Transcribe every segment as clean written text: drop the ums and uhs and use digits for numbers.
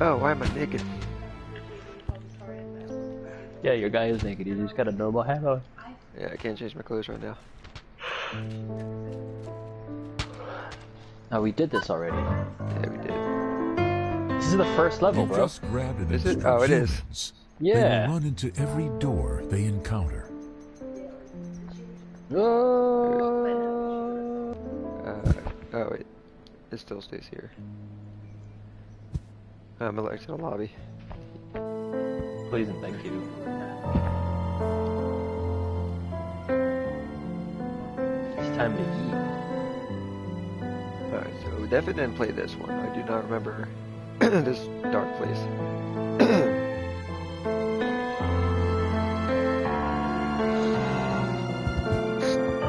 Oh, why am I naked? Yeah, your guy is naked. He just got a normal hat on. Yeah, I can't change my clothes right now. Oh, we did this already. Yeah, we did. This is the first level, You bro. just grabbed an Is it? Oh, it is. They Yeah. will run into every door they encounter. Oh wait, it still stays here. I'm elected a lobby. Please and thank you. It's time to eat. Alright, so we definitely didn't play this one. I do not remember this dark place.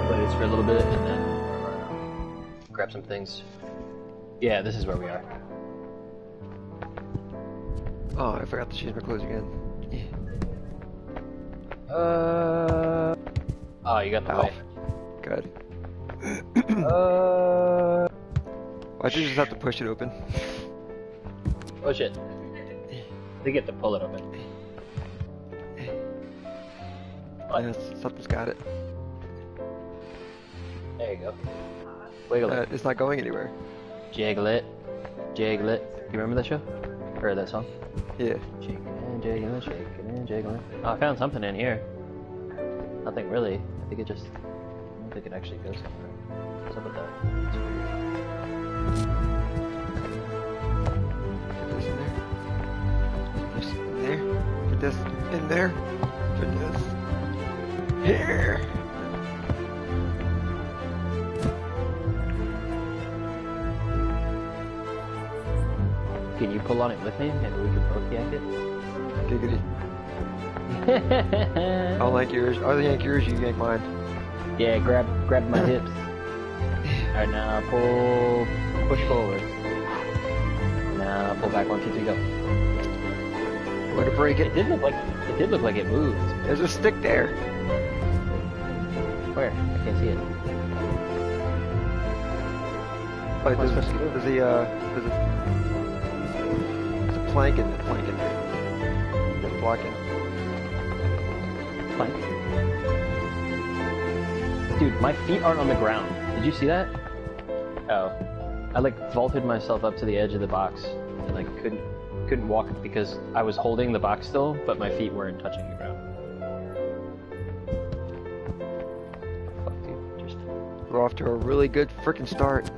Play this for a little bit and then grab some things. Yeah, this is where we are. Oh, I forgot to change my clothes again. Oh, you got the Ow. way. Good. Why'd you just have to push it open? Oh shit. They get to pull it open. What? Yes, something's got it. There you go. Wiggle it. It's not going anywhere. Jiggle it. Jiggle it. You remember that show? Or that song? Yeah. Shaking and jiggling, shaking and jiggling. Oh, I found something in here. Nothing really. I think it just... I don't think it actually goes somewhere. What's up with that? It's weird. Put this in there. Put this in there. Put this here. Can you pull on it with me? Maybe we can both yank it? Giggity. I'll yank yours. I'll yank yours, you yank mine. Yeah, grab my hips. Alright, now pull, push forward. Now pull back, 1, 2, 3, go. Way to break It it. did look like it moved. There's a stick there. Where? I can't see it. Like, What's there's supposed to do? a plank in there. Plank in there. Just blocking. Plank. Dude, my feet aren't on the ground. Did you see that? Oh. I like vaulted myself up to the edge of the box and like couldn't walk because I was holding the box still, but my feet weren't touching the ground. Fuck, dude. Just We're off to a really good freaking start.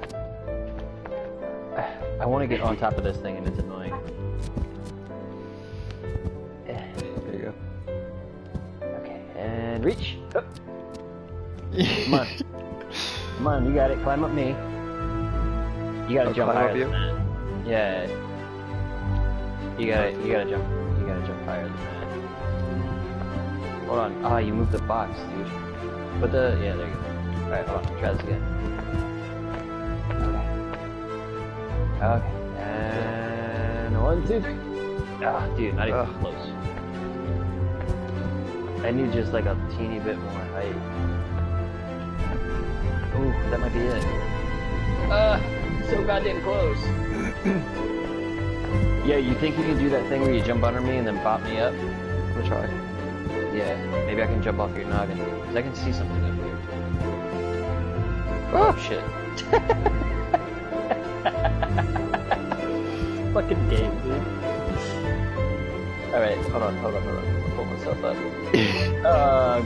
I want to get on top of this thing and it's annoying. There you go. Okay, and reach. Up. Come on. Come on, you got it. Climb up me. You gotta jump climb higher up than you? that. Yeah. You gotta jump higher than that. Hold on. Ah, you moved the box, dude. Put the yeah, there you go. Alright, hold on, try this again. Okay. And 1, 2, 3. Ah, dude, not even close. I need just like a teeny bit more height. Ooh, that might be it. So goddamn close. Yeah, you think you can do that thing where you jump under me and then pop me up? We'll try. Yeah, maybe I can jump off your noggin. Cause I can see something up here. Oh, Oh shit. Fucking game, dude. Alright, hold on. I'll pull myself up.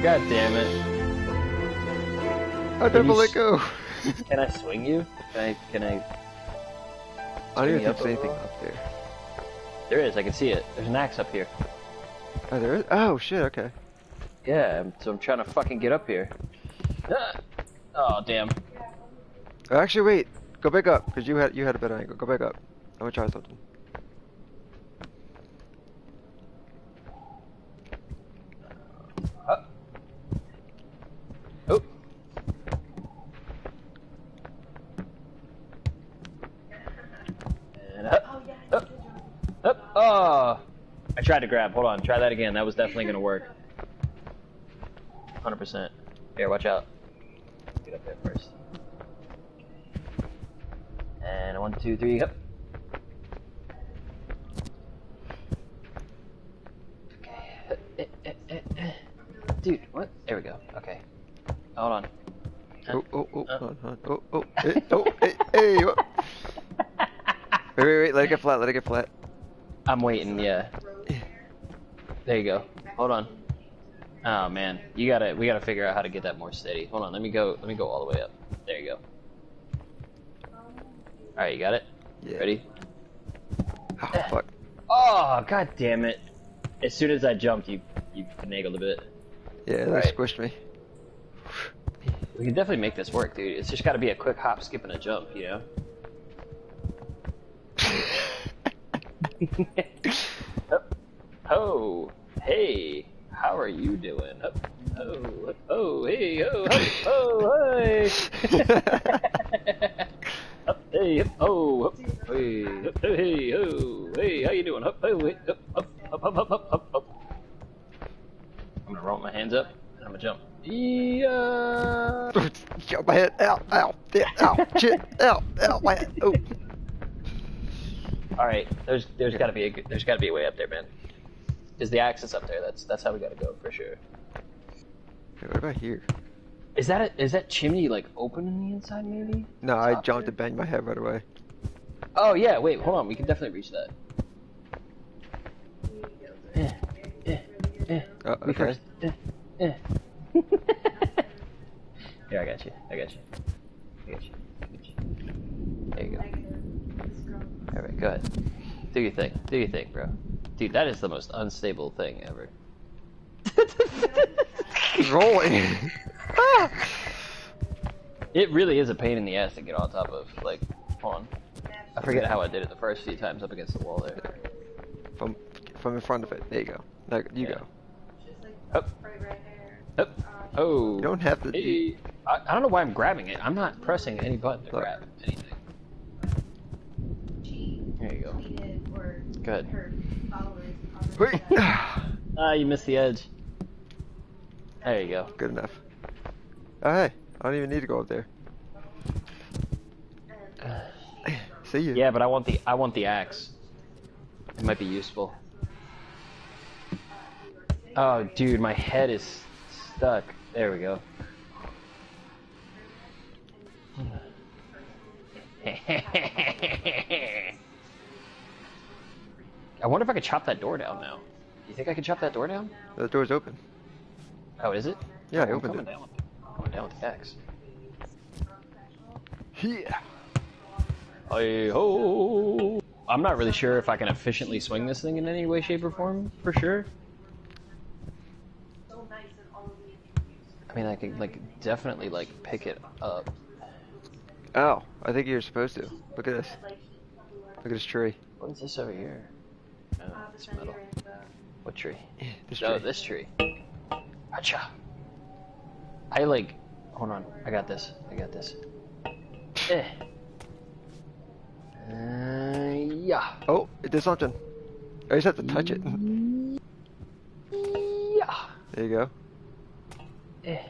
God damn it. I never let go. Can I swing you? Can I? I don't even me think up there's anything overall? up there. There is, I can see it. There's an axe up here. Oh, there is? Oh, shit, okay. Yeah, so I'm trying to fucking get up here. Ah! Oh, damn. Oh, actually, wait. Go back up, because you had a better angle. Go back up. I'm gonna try something. Oh. And up. Up. Oh. I tried to grab. Hold on. Try that again. That was definitely going to work. 100%. Here, watch out. Get up there first. And 1, 2, 3, up. Dude, what? There we go. Okay. Hold on. Oh, hold on. Hey, whoop. Wait, let it get flat. I'm waiting, yeah. There you go. Hold on. Oh man, we gotta figure out how to get that more steady. Hold on, let me go all the way up. There you go. Alright, you got it? Yeah. Ready? Oh, fuck. Oh, god damn it. As soon as I jumped, you finagled a bit. Yeah, that Right. squished me. We can definitely make this work, dude. It's just gotta be a quick hop, skip, and a jump, you know? Up. Oh, hey, how are you doing? Up. Oh, hey, hey. Up, hey, up, oh, up, hey, up, hey, oh, hey, how you doing? Up, oh, wait, up. I'm gonna roll my hands up, and I'm gonna jump. Yeah. Jump my head. Ow, shit, ow, my head. Oh. All right, there's gotta be a way up there, man. Is the axe is up there? That's how we gotta go for sure. Hey, what about here? Is that chimney like open on the inside maybe? No, I Top jumped there? and banged my head right away. Oh yeah, wait, hold on. We can definitely reach that. Oh, Me okay. first. Here, I got you. There you go. Alright, go ahead. Do your thing, bro. Dude, that is the most unstable thing ever. Rolling. Ah! It really is a pain in the ass to get on top of. Like, hold on. I forget how I did it the first few times up against the wall there. From in front of it. There you go. Now you Yeah. go. Up. Up. Oh. You don't have to. Hey. I don't know why I'm grabbing it. I'm not pressing any button to Look. grab anything. There you go. Good. Wait. Ah, you missed the edge. There you go. Good enough. Oh hey, I don't even need to go up there. See you. Yeah, but I want the axe. It might be useful. Oh, dude, my head is stuck. There we go. I wonder if I could chop that door down now. You think I could chop that door down? The door's open. Oh, is it? Yeah, I I'm opened coming it. down. I'm coming down with the axe. Yeah. Hey ho! I'm not really sure if I can efficiently swing this thing in any way, shape, or form, for sure. I mean, I could, like, definitely, like, pick it up. Oh, I think you're supposed to. Look at this. Look at this tree. What is this over here? Oh, it's metal. What tree? This Oh, tree. this tree. Gotcha. I, like... Hold on. I got this. Yeah. Oh, it did something. I just have to touch it. Yeah. There you go.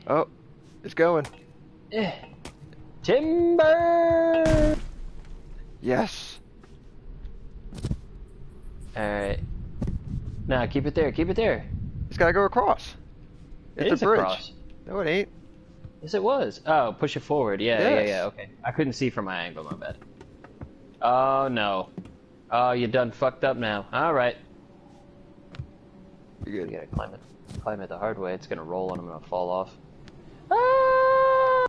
Oh, it's going. Timber! Yes. Alright. Nah, keep it there. It's gotta go across. It It's is a bridge. across. No, it ain't. Yes, it was. Oh, push it forward. Yeah, Yes. yeah, okay. I couldn't see from my angle, my bad. Oh, no. Oh, you done fucked up now. Alright. You're You good. gotta climb it the hard way. It's gonna roll and I'm gonna fall off. Ah!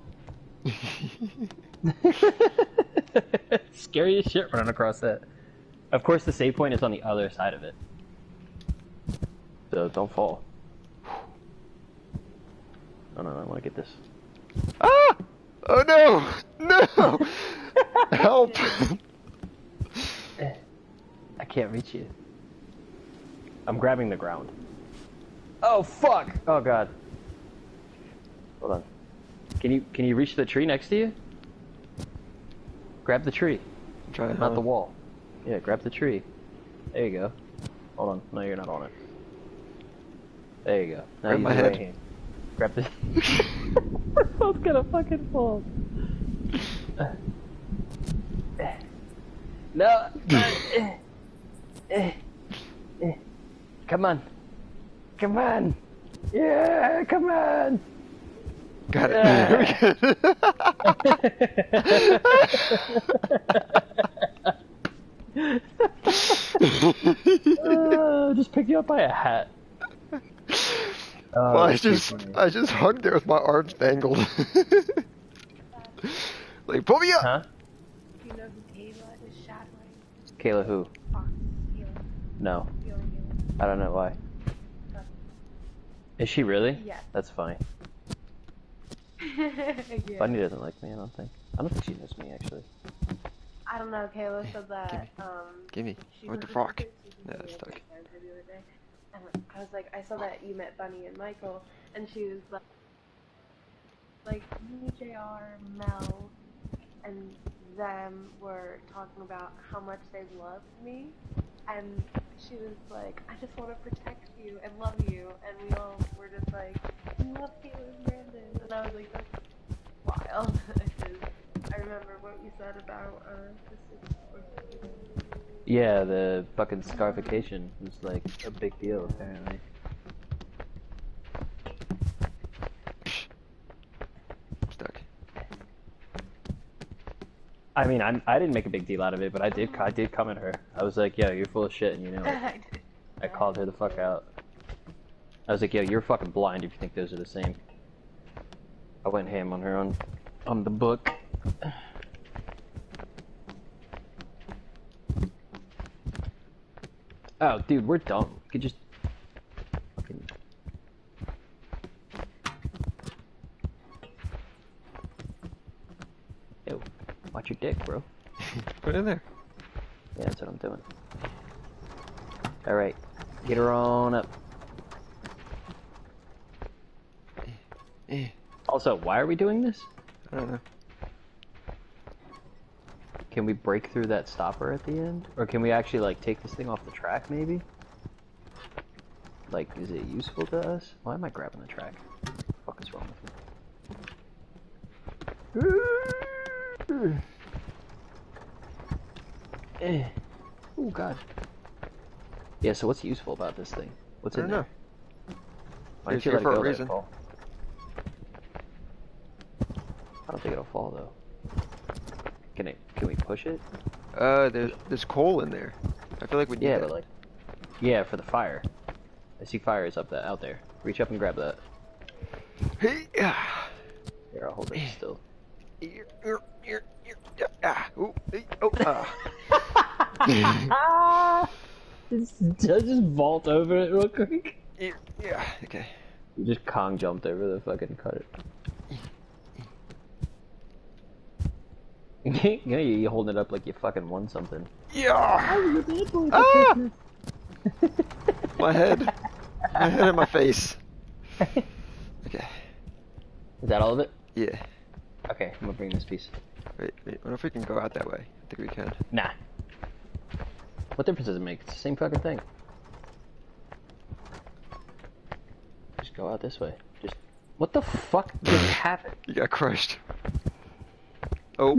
Scary as shit running across that. Of course, the save point is on the other side of it. So don't fall. Oh no, I want to get this. Ah! Oh no! No! Help! I can't reach you. I'm grabbing the ground. Oh fuck! Oh god. Hold on. Can you reach the tree next to you? Grab the tree, I'm trying not the wall. Yeah, grab the tree. There you go. Hold on. No, you're not on it. There you go. Now Grab use my your head. right hand. Grab the. We're both gonna fucking fall. No. Come on. Come on. Yeah, come on. Got it. Yeah. Just pick you up by a hat. Well, Oh, that's too funny. I just hung there with my arms dangled. Like, pull me up! Huh? Do you know who Kayla is shadowing? Kayla who? Fox. Kayla. No. Kayla. I don't know why. Is she really? Yes. That's funny. Yeah. Bunny doesn't like me, I don't think. I don't think she knows me, actually. I don't know. Kayla said that. Gimme. She What the was fuck? with No, me it's at stuck. the other day, and I was like, I saw that you met Bunny and Michael, and she was like me, JR, Mel, and them were talking about how much they loved me, and she was like, I just want to protect you and love you, and we all were just like, we love Kayla and Brandon, and I was like, that's wild. I remember what you said about the sister. Yeah, the fucking scarification was like a big deal, apparently. Stuck. I mean, I didn't make a big deal out of it, but I did come at her. I was like, yo, you're full of shit, and you know it. I called her the fuck out. I was like, yo, you're fucking blind if you think those are the same. I went ham on her on the book. Oh, dude, we're dumb. We could just fucking... Yo, watch your dick, bro. Put it in there. Yeah, that's what I'm doing. Alright, get her on up. Eh, Also, why are we doing this? I don't know. Can we break through that stopper at the end? Or can we actually, like, take this thing off the track, maybe? Like, is it useful to us? Why am I grabbing the track? What the fuck is wrong with me? Oh, God. Yeah, so what's useful about this thing? What's I in don't there? know. Why It's don't you here let it for a go there, reason. Paul? I don't think it'll fall, though. Can we push it? There's coal in there. I feel like we need Yeah, that. but like, yeah, for the fire. I see fire is out there. Reach up and grab that. Hey, Here, I'll hold it still. Ooh, hey, oh, Just vault over it real quick. yeah, okay. You just Kong jumped over the fucking cutter. You know, you holding it up like you fucking won something. Yeah. Ah! My head and my face. Okay. Is that all of it? Yeah. Okay, I'm gonna bring this piece. Wait. I wonder if we can go out that way. I think we can. Nah. What difference does it make? It's the same fucking thing. Just go out this way. Just. What the fuck just happened? You got crushed. Oh.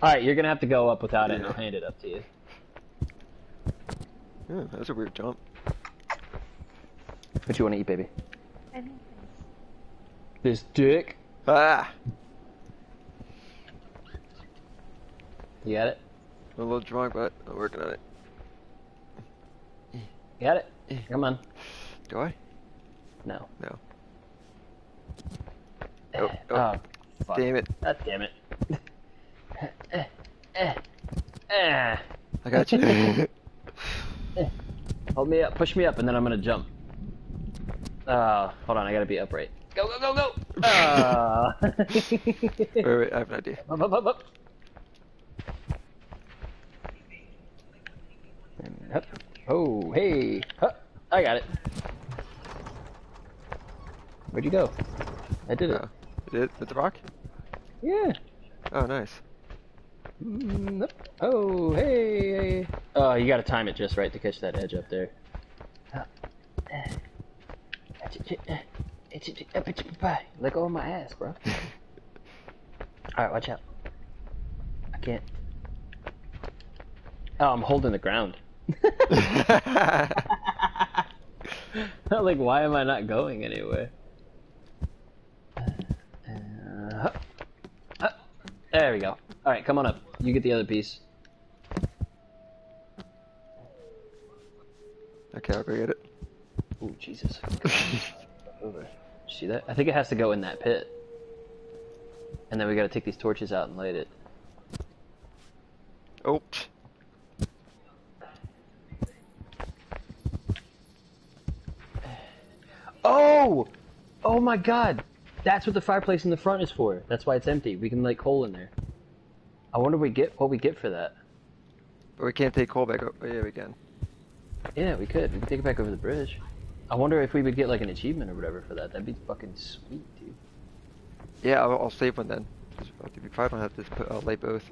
Alright, you're gonna have to go up without it, and I'll hand it up to you. Yeah, that's a weird jump. What you wanna eat, baby? Anything. This dick? Ah! You got it? I'm a little drunk, but I'm working on it. You got it? Come on. Do I? No. No. Oh, Oh, fuck. damn it. God damn it. I got you. Hold me up, push me up, and then I'm gonna jump. Hold on, I gotta be upright. Go, go, go, go! Wait, I have an idea. Up, up, up, up. And up. Oh, hey! Huh. I got it. Where'd you go? I did it. Oh, you did? With the rock? Yeah. Oh, nice. Up. Oh, hey! Oh, you gotta time it just right to catch that edge up there. Let go of my ass, bro. Alright, watch out. I can't. Oh, I'm holding the ground. Like, why am I not going anywhere? There we go. Alright, come on up. You get the other piece. Okay, I'll go get it. Ooh, Jesus. Over. See that? I think it has to go in that pit. And then we gotta take these torches out and light it. Oops. Oh! Oh my god! That's what the fireplace in the front is for. That's why it's empty. We can light coal in there. I wonder what we get for that. But we can't take coal back up. Oh, yeah, we can. Yeah, we could. We could take it back over the bridge. I wonder if we would get like an achievement or whatever for that. That'd be fucking sweet, dude. Yeah, I'll save one then. We probably don't have to light both.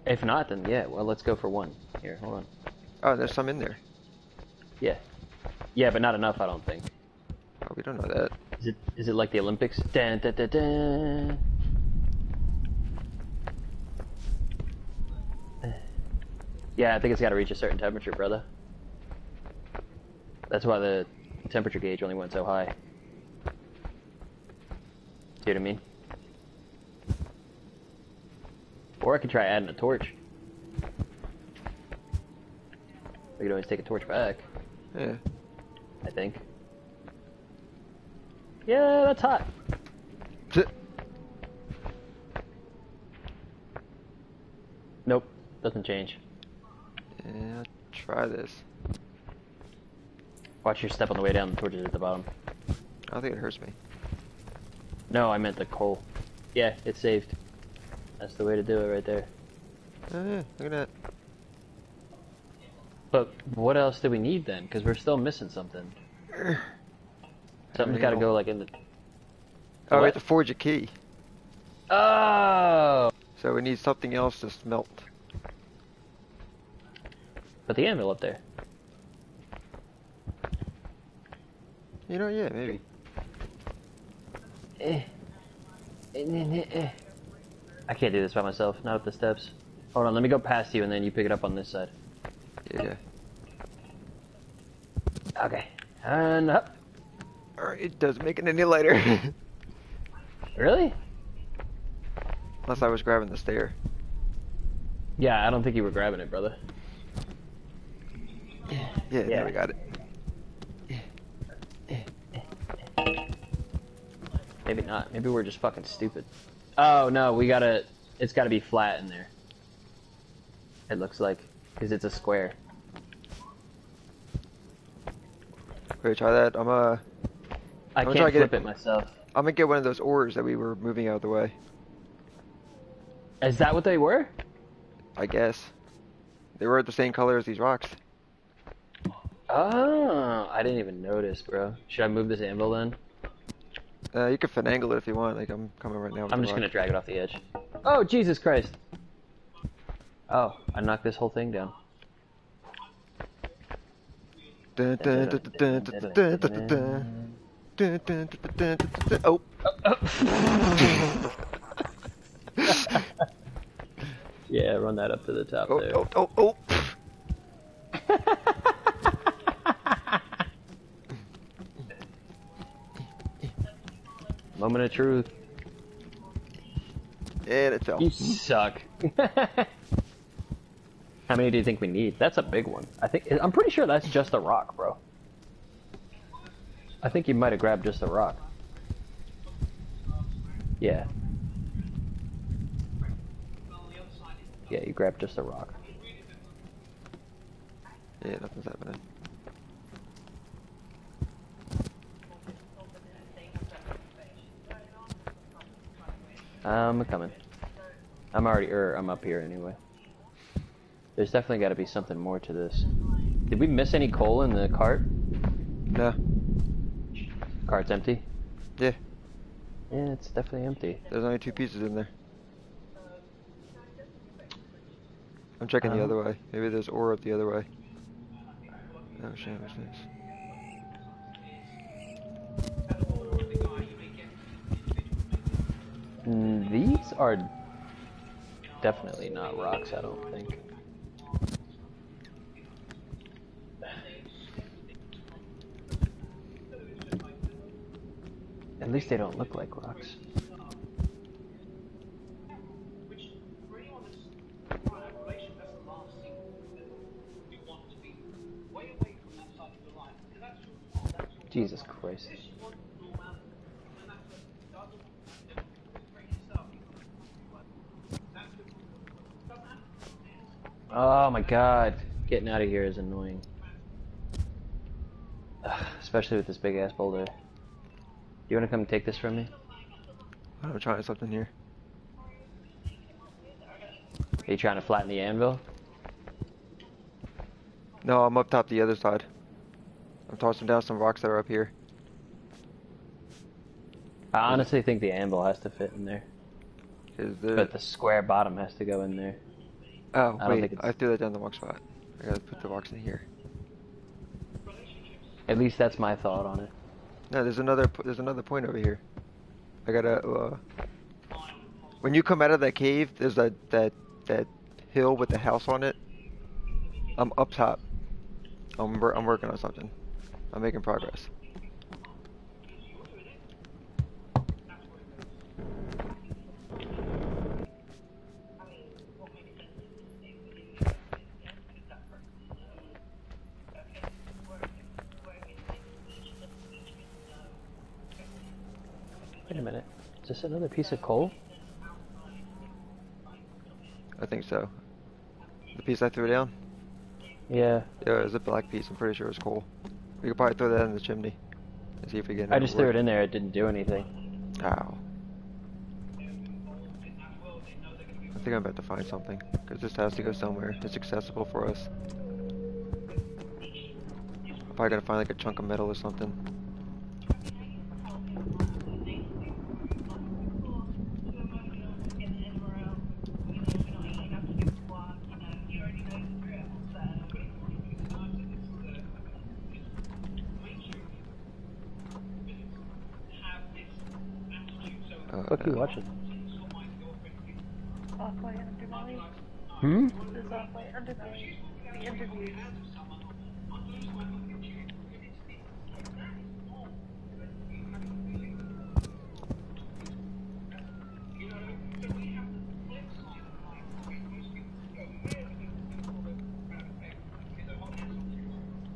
If not, then yeah. Well, let's go for one. Here, hold on. Oh, there's some in there. Yeah. Yeah, but not enough, I don't think. Oh, we don't know that. Is it like the Olympics? Dun, dun, dun, dun. Yeah, I think it's got to reach a certain temperature, brother. That's why the temperature gauge only went so high. See what I mean? Or I could try adding a torch. We could always take a torch back. Yeah. I think. Yeah, that's hot. Nope, doesn't change. Yeah, try this. Watch your step on the way down, the torch is at the bottom. I don't think it hurts me. No, I meant the coal. Yeah, it's saved. That's the way to do it right there. Oh yeah, look at that. But what else do we need then? Because we're still missing something. Something's got to go like in the... Oh, we What? have to forge a key. Oh! So we need something else to smelt. Put the anvil up there. You know, yeah, maybe. I can't do this by myself, not up the steps. Hold on, let me go past you and then you pick it up on this side. Yeah. Okay. And up. Alright, it doesn't make it any lighter. Really? Unless I was grabbing the stair. Yeah, I don't think you were grabbing it, brother. Yeah, there we got it. Maybe not. Maybe we're just fucking stupid. Oh, no, we gotta... It's gotta be flat in there. It looks like. Because it's a square. Wait, try that. I I'm can't trying to flip get it myself. I'm gonna get one of those ores that we were moving out of the way. Is that what they were? I guess. They were the same color as these rocks. Oh, I didn't even notice, bro. Should I move this anvil then? You can finagle it if you want. Like, I'm coming right now with I'm the just rock. gonna drag it off the edge. Oh, Jesus Christ! Oh, I knocked this whole thing down. Dun, dun, dun, dun, dun, dun, dun, dun, dun. Dun, dun, dun, dun, dun, dun, dun. Oh! Yeah, run that up to the top Oh, there. oh, oh, oh! Moment of truth. And it fell. You suck. How many do you think we need? That's a big one. I'm pretty sure that's just a rock, bro. I think you might have grabbed just a rock. Yeah. Yeah, you grabbed just a rock. Yeah, nothing's happening. I'm coming. I'm up here anyway. There's definitely got to be something more to this. Did we miss any coal in the cart? No. Cart's empty? Yeah, Yeah, it's definitely empty. there's only 2 pieces in there. I'm checking the other way. Maybe there's ore up the other way. Oh shit, what's this? These are definitely not rocks, I don't think. At least they don't look like rocks. Jesus Christ. Oh my god. Getting out of here is annoying. Ugh, especially with this big ass boulder. Do you want to come take this from me? I'm trying something here. Are you trying to flatten the anvil? No, I'm up top the other side. I'm tossing down some rocks that are up here. I honestly think the anvil has to fit in there. But the square bottom has to go in there. Oh, I don't think wait, it's... I threw that down the wrong spot. I gotta put the rocks in here. At least that's my thought on it. No, there's another point over here. I gotta, when you come out of that cave, there's that hill with the house on it. I'm up top. I'm working on something. I'm making progress. Wait a minute. Is this another piece of coal? I think so. The piece I threw down? Yeah. Yeah, it was a black piece. I'm pretty sure it's coal. We could probably throw that in the chimney and see if we get. I just threw it in there. It didn't do anything. Ow. I think I'm about to find something because this has to go somewhere. It's accessible for us. I'm probably gonna find like a chunk of metal or something. What are you watching? Off-white underbelly. Hmm? This off-white underbelly. The interviews.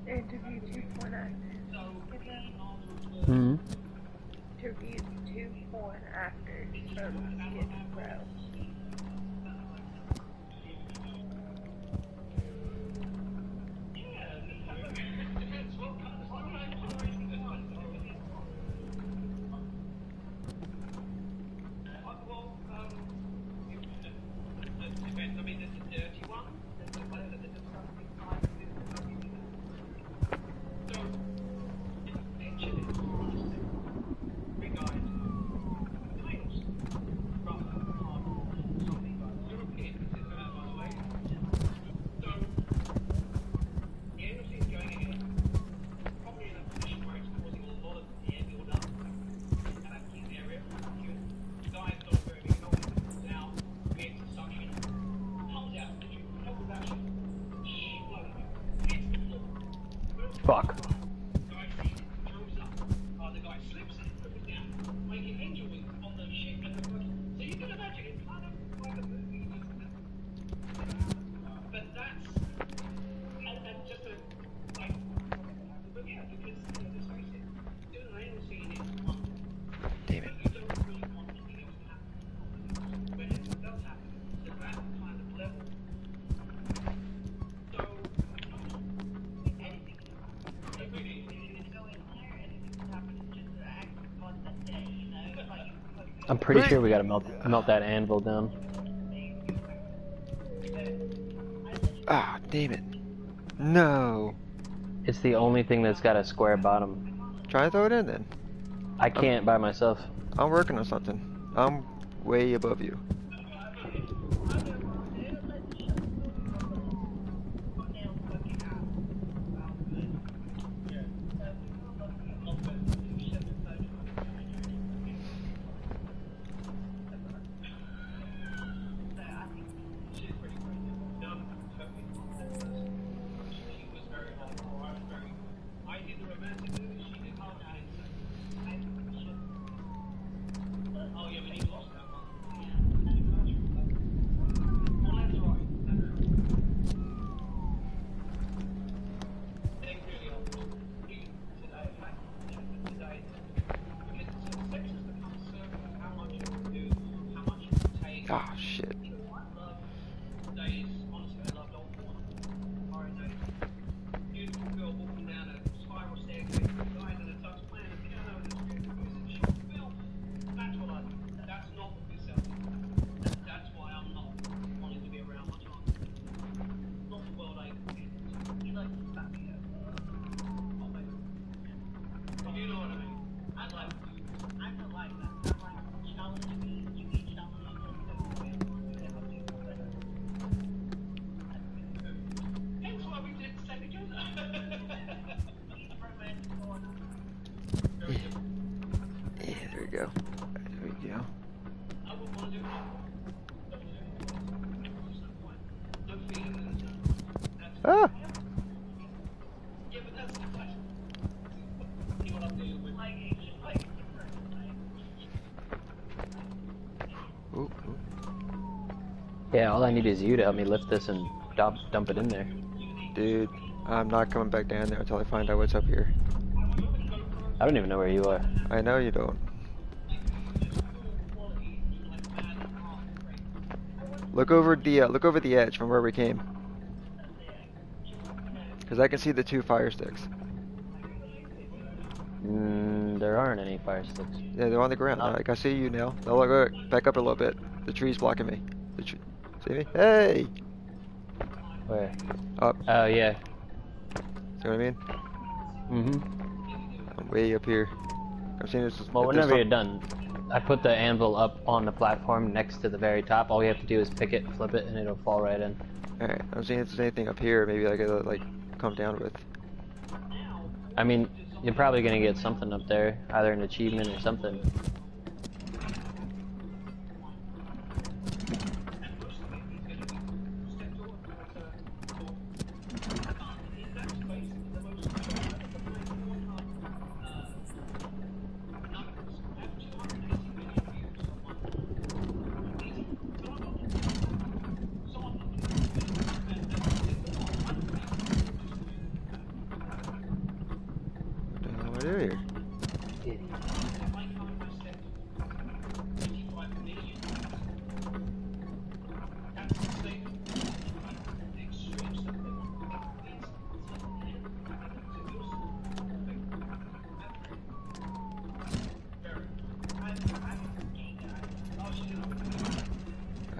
Interview 2.9. Hmm? Interview 2 after Skid Row. Fuck. Damn it. I'm pretty sure we gotta melt that anvil down. Ah, damn it. No. It's the only thing that's got a square bottom. Try and throw it in then. I can't by myself. I'm working on something. I'm way above you. Ah, shit. Yeah, there we go. There we go. Ah! Ooh, ooh. Yeah, all I need is you to help me lift this and dump it in there. Dude, I'm not coming back down there until I find out what's up here. I don't even know where you are. I know you don't. Look over the edge from where we came. Cause I can see the 2 fire sticks. There aren't any fire sticks. Yeah, they're on the ground. Oh. Like I see you now. Now look, back up a little bit. The tree's blocking me. See me? Hey! Where? Up. Oh, yeah. See what I mean? Mm-hmm. I'm way up here. I'm seeing this. Well, whenever you're done, I put the anvil up on the platform next to the very top. All you have to do is pick it, flip it, and it'll fall right in. Alright, I'm seeing if there's anything up here. Maybe I gotta like come down with. I mean, you're probably gonna get something up there, either an achievement or something. What do I do here?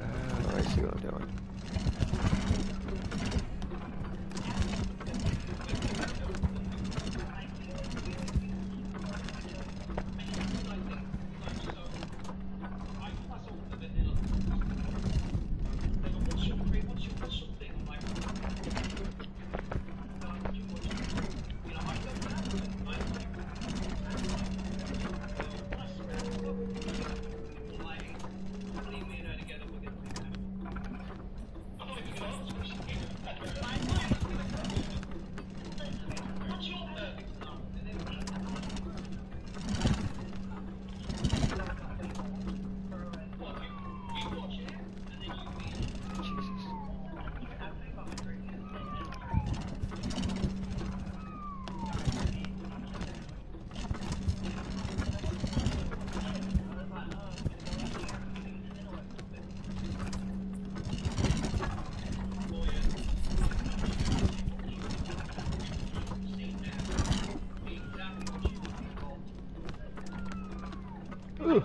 Oh, I see what I'm doing. Jesus. Ooh.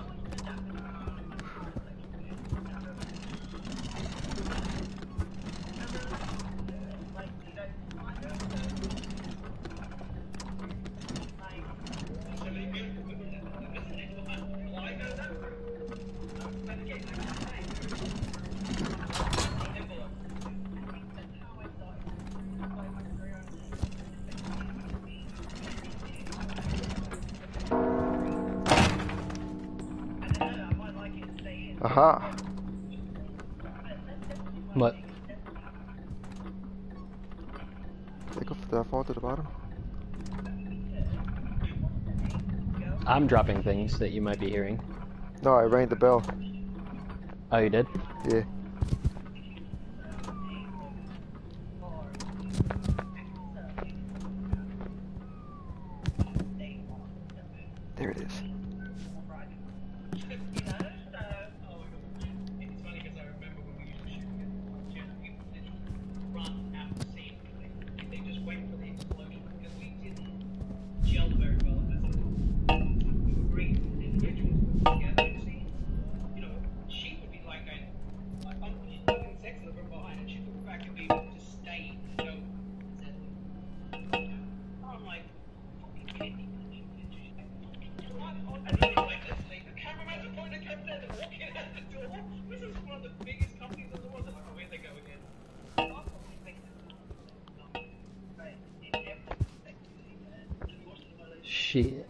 Aha. What? Did I fall to the bottom? I'm dropping things that you might be hearing. No, I rang the bell. Oh, you did? Yeah. There it is. Shit.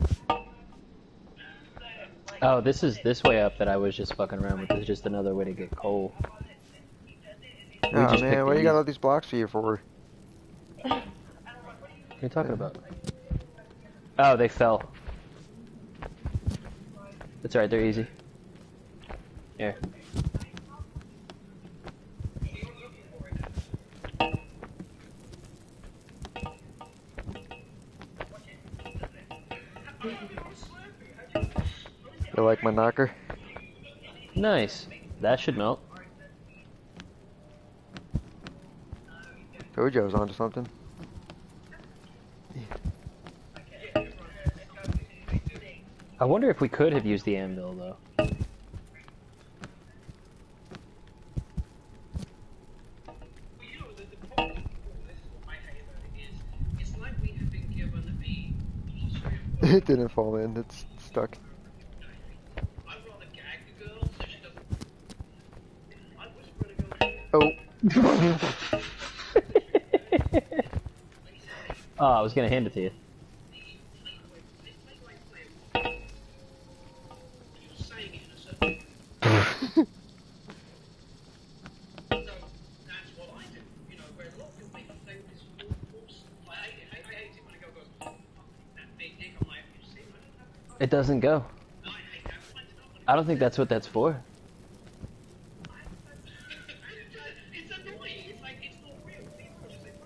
Oh, this is this way up that I was just fucking around with. This is just another way to get coal. We Oh just man, picked what the do you got easy- all these blocks here for? What are you talking about? Oh, they fell. That's alright, they're easy. Here. You like my knocker? Nice. That should melt. Told you I was onto something. I wonder if we could have used the anvil, though. It didn't fall in, it's stuck. Oh. Oh, I was gonna hand it to you. It doesn't go. I don't think that's what that's for.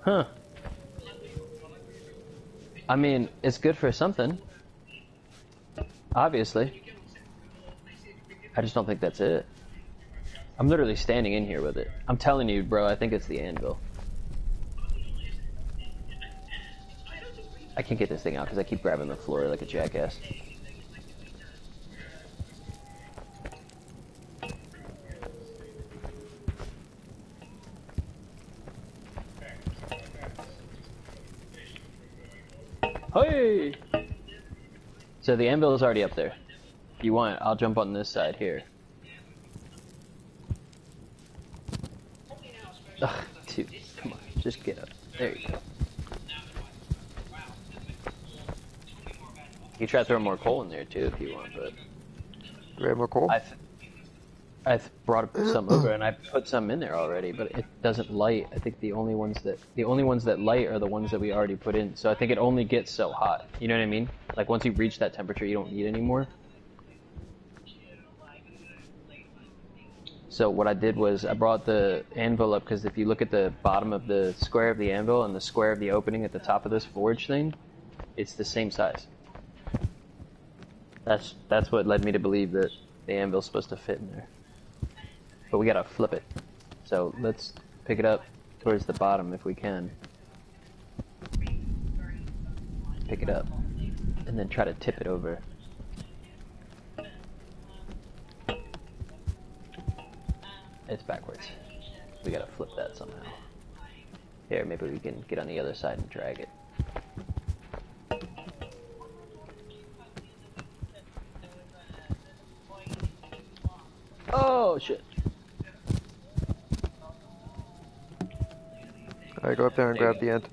Huh. I mean, it's good for something. Obviously. I just don't think that's it. I'm literally standing in here with it. I'm telling you, bro, I think it's the anvil. I can't get this thing out because I keep grabbing the floor like a jackass. Hey! So the anvil is already up there. If you want, I'll jump on this side here. Ugh, dude, come on, just get up. There you go. You try to throw more coal in there too if you want, but Grab more coal? I've brought some over and I put some in there already, but it doesn't light. I think the only ones that light are the ones that we already put in. So I think it only gets so hot. You know what I mean? Like once you reach that temperature, you don't need any more. So what I did was I brought the anvil up because if you look at the bottom of the square of the anvil and the square of the opening at the top of this forge thing, it's the same size. That's what led me to believe that the anvil's supposed to fit in there. But we gotta flip it. So let's pick it up towards the bottom if we can. Pick it up. And then try to tip it over. It's backwards. We gotta flip that somehow. Here, maybe we can get on the other side and drag it. Oh, shit. Alright, go up there and grab the end.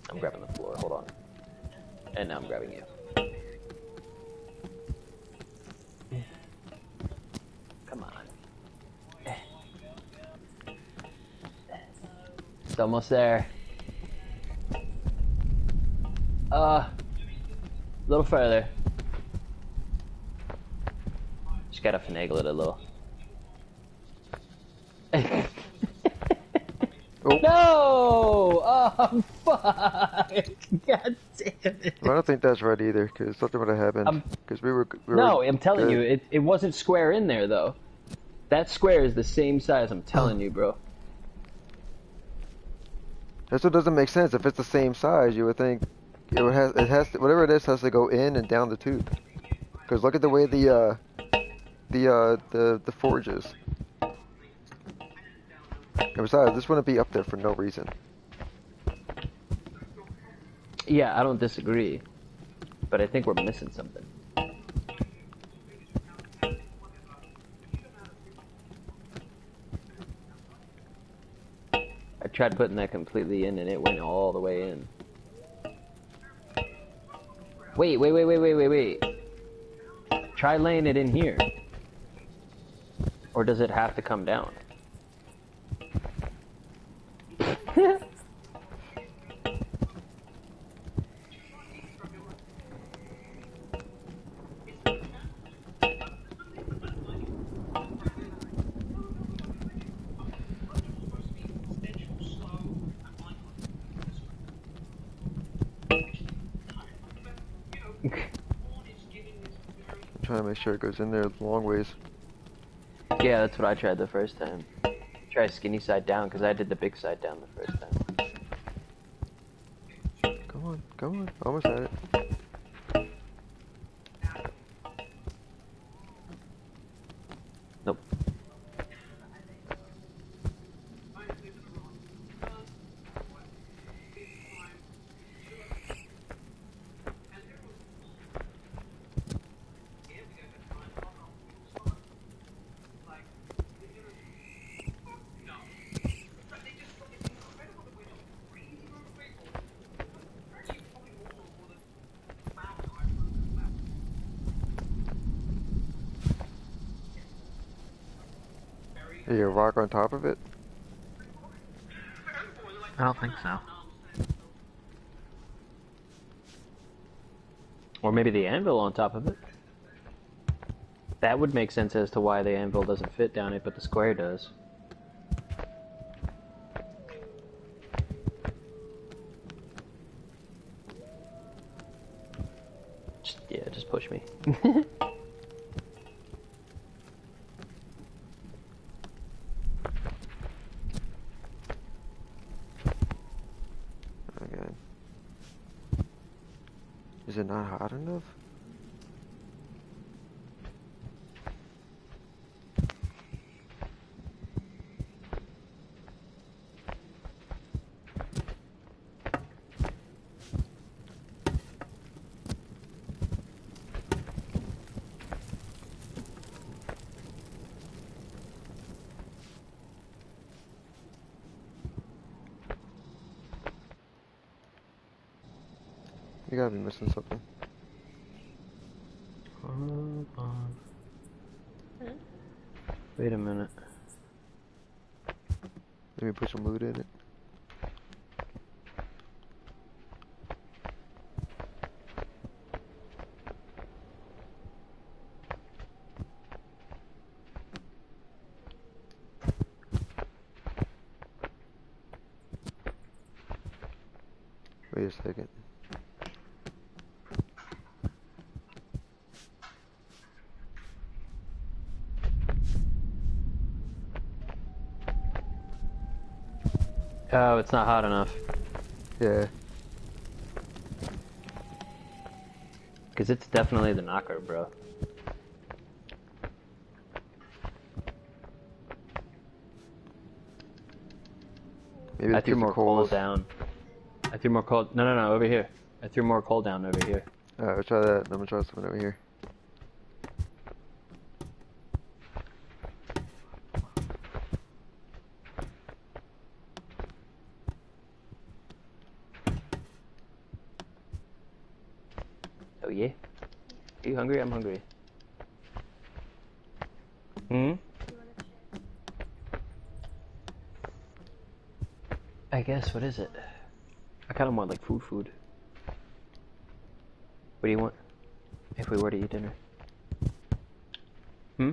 I'm grabbing the floor, hold on. And now I'm grabbing you. Come on. It's almost there. A little further. Just gotta finagle it a little. Oh. No! Oh, fuck! God damn it. Well, I don't think that's right either, because something would have happened. Because we were No, I'm telling good. you, it wasn't square in there, though. That square is the same size, I'm telling you, bro. That's what doesn't make sense. If it's the same size, you would think it has to, whatever it is has to go in and down the tube. Because look at the way the forge is. And besides, this wouldn't be up there for no reason. Yeah, I don't disagree. But I think we're missing something. tried putting that completely in and it went all the way in. Wait. Try laying it in here. Or does it have to come down? Trying to make sure it goes in there a long ways. Yeah, that's what I tried the first time. Try skinny side down, because I did the big side down the first time. Come on, almost at it. Nope. Is there a rock on top of it? I don't think so. Or maybe the anvil on top of it. That would make sense as to why the anvil doesn't fit down it, but the square does. Just push me. Okay. Is it not hot enough? You gotta be missing something. Hold on. Wait a minute. Let me put some loot in it. Wait a second. Oh, it's not hot enough. Yeah. Because it's definitely the knocker, bro. Maybe I it's threw piece more of coal coals. down. I threw more coal. No, over here. I threw more coal down over here. Alright, let's try that. I'm gonna try something over here. Oh yeah? Are you hungry? I'm hungry. Hmm? I guess, what is it? I kinda want like food. What do you want? If we were to eat dinner. Hmm?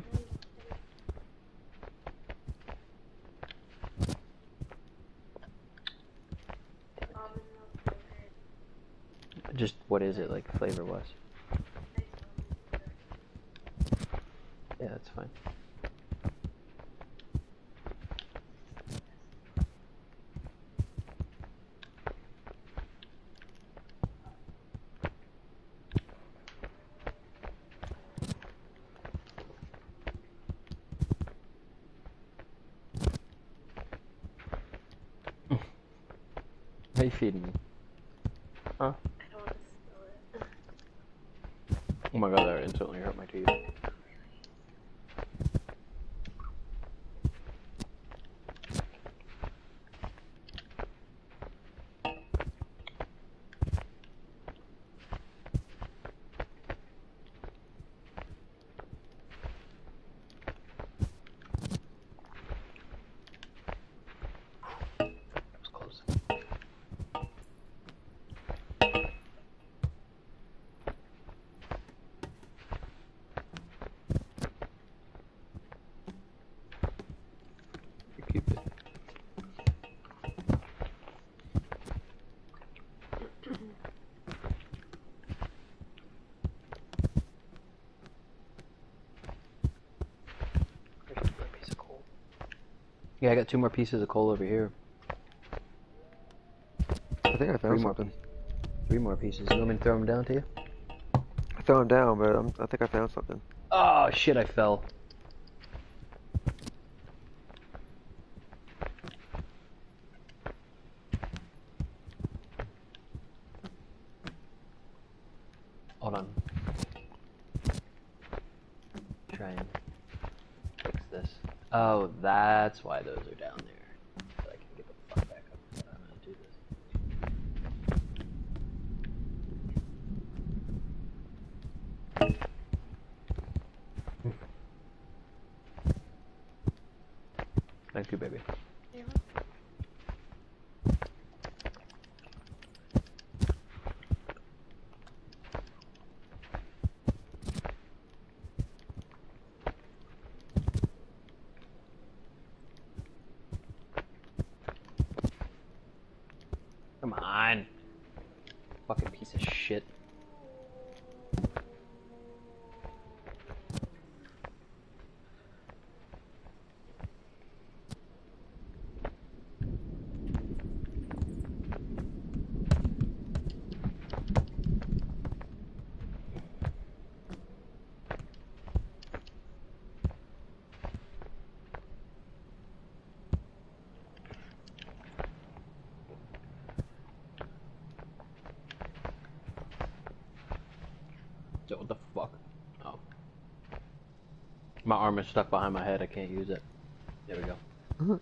Just, what is it, like, flavor-wise? Yeah, that's fine. How you feeding me? Huh? I don't want to spill it. Oh my god, that instantly hurt my teeth. Cupid. There's another piece of coal. Yeah, I got 2 more pieces of coal over here. I think I found something. 3 more pieces. You want me to throw them down to you? I throw them down, but I think I found something. Oh shit! I fell. Hold on. Try and fix this. Oh, that's why those are down there. So I can get the fuck back up. I'm gonna do this. Thank you, baby. Yeah. Come on. Fucking piece of shit. So what the fuck? Oh. My arm is stuck behind my head, I can't use it. There we go.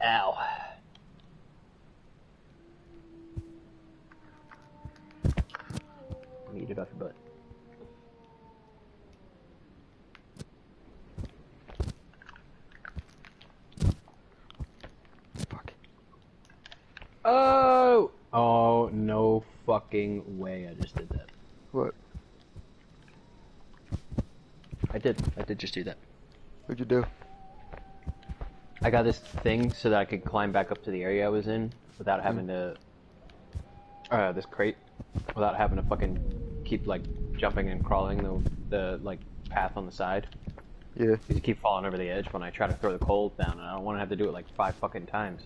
Ow. Let me eat it off your butt. Fuck. Oh! Oh, no fucking way I just did that. What? I did just do that. What'd you do? I got this thing so that I could climb back up to the area I was in without having to... this crate. Without having to fucking keep, like, jumping and crawling the like, path on the side. Yeah. Because you keep falling over the edge when I try to throw the coal down, and I don't want to have to do it, like, 5 fucking times.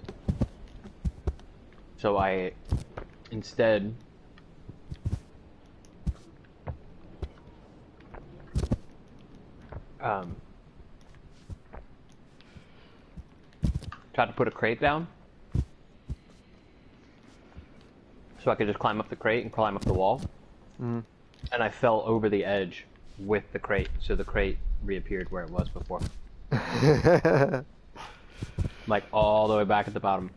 So I... instead... tried to put a crate down so I could just climb up the crate and climb up the wall. Mm. And I fell over the edge with the crate, so the crate reappeared where it was before. Like all the way back at the bottom.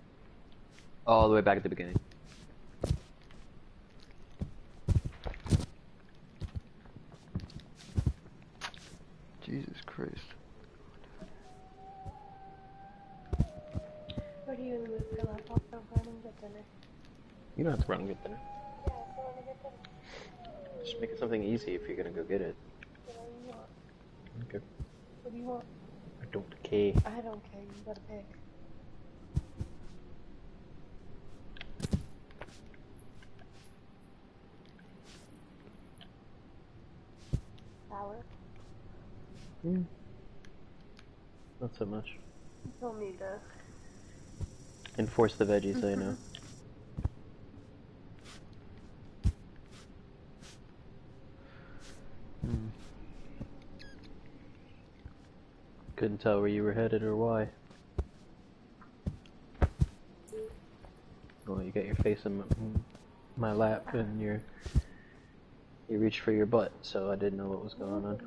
All the way back at the beginning. Jesus Christ. What are you in the mood for left? I'll go run and get dinner. You don't have to run and get dinner. Yeah, I'll run and get dinner. Just make it something easy if you're gonna go get it. What do you want? Okay. What do you want? I don't care. I don't care. You gotta pick. Not so much. You told me to. Enforce the veggies, so you know. Couldn't tell where you were headed or why. Well, you got your face in my lap and you reached for your butt, so I didn't know what was going on.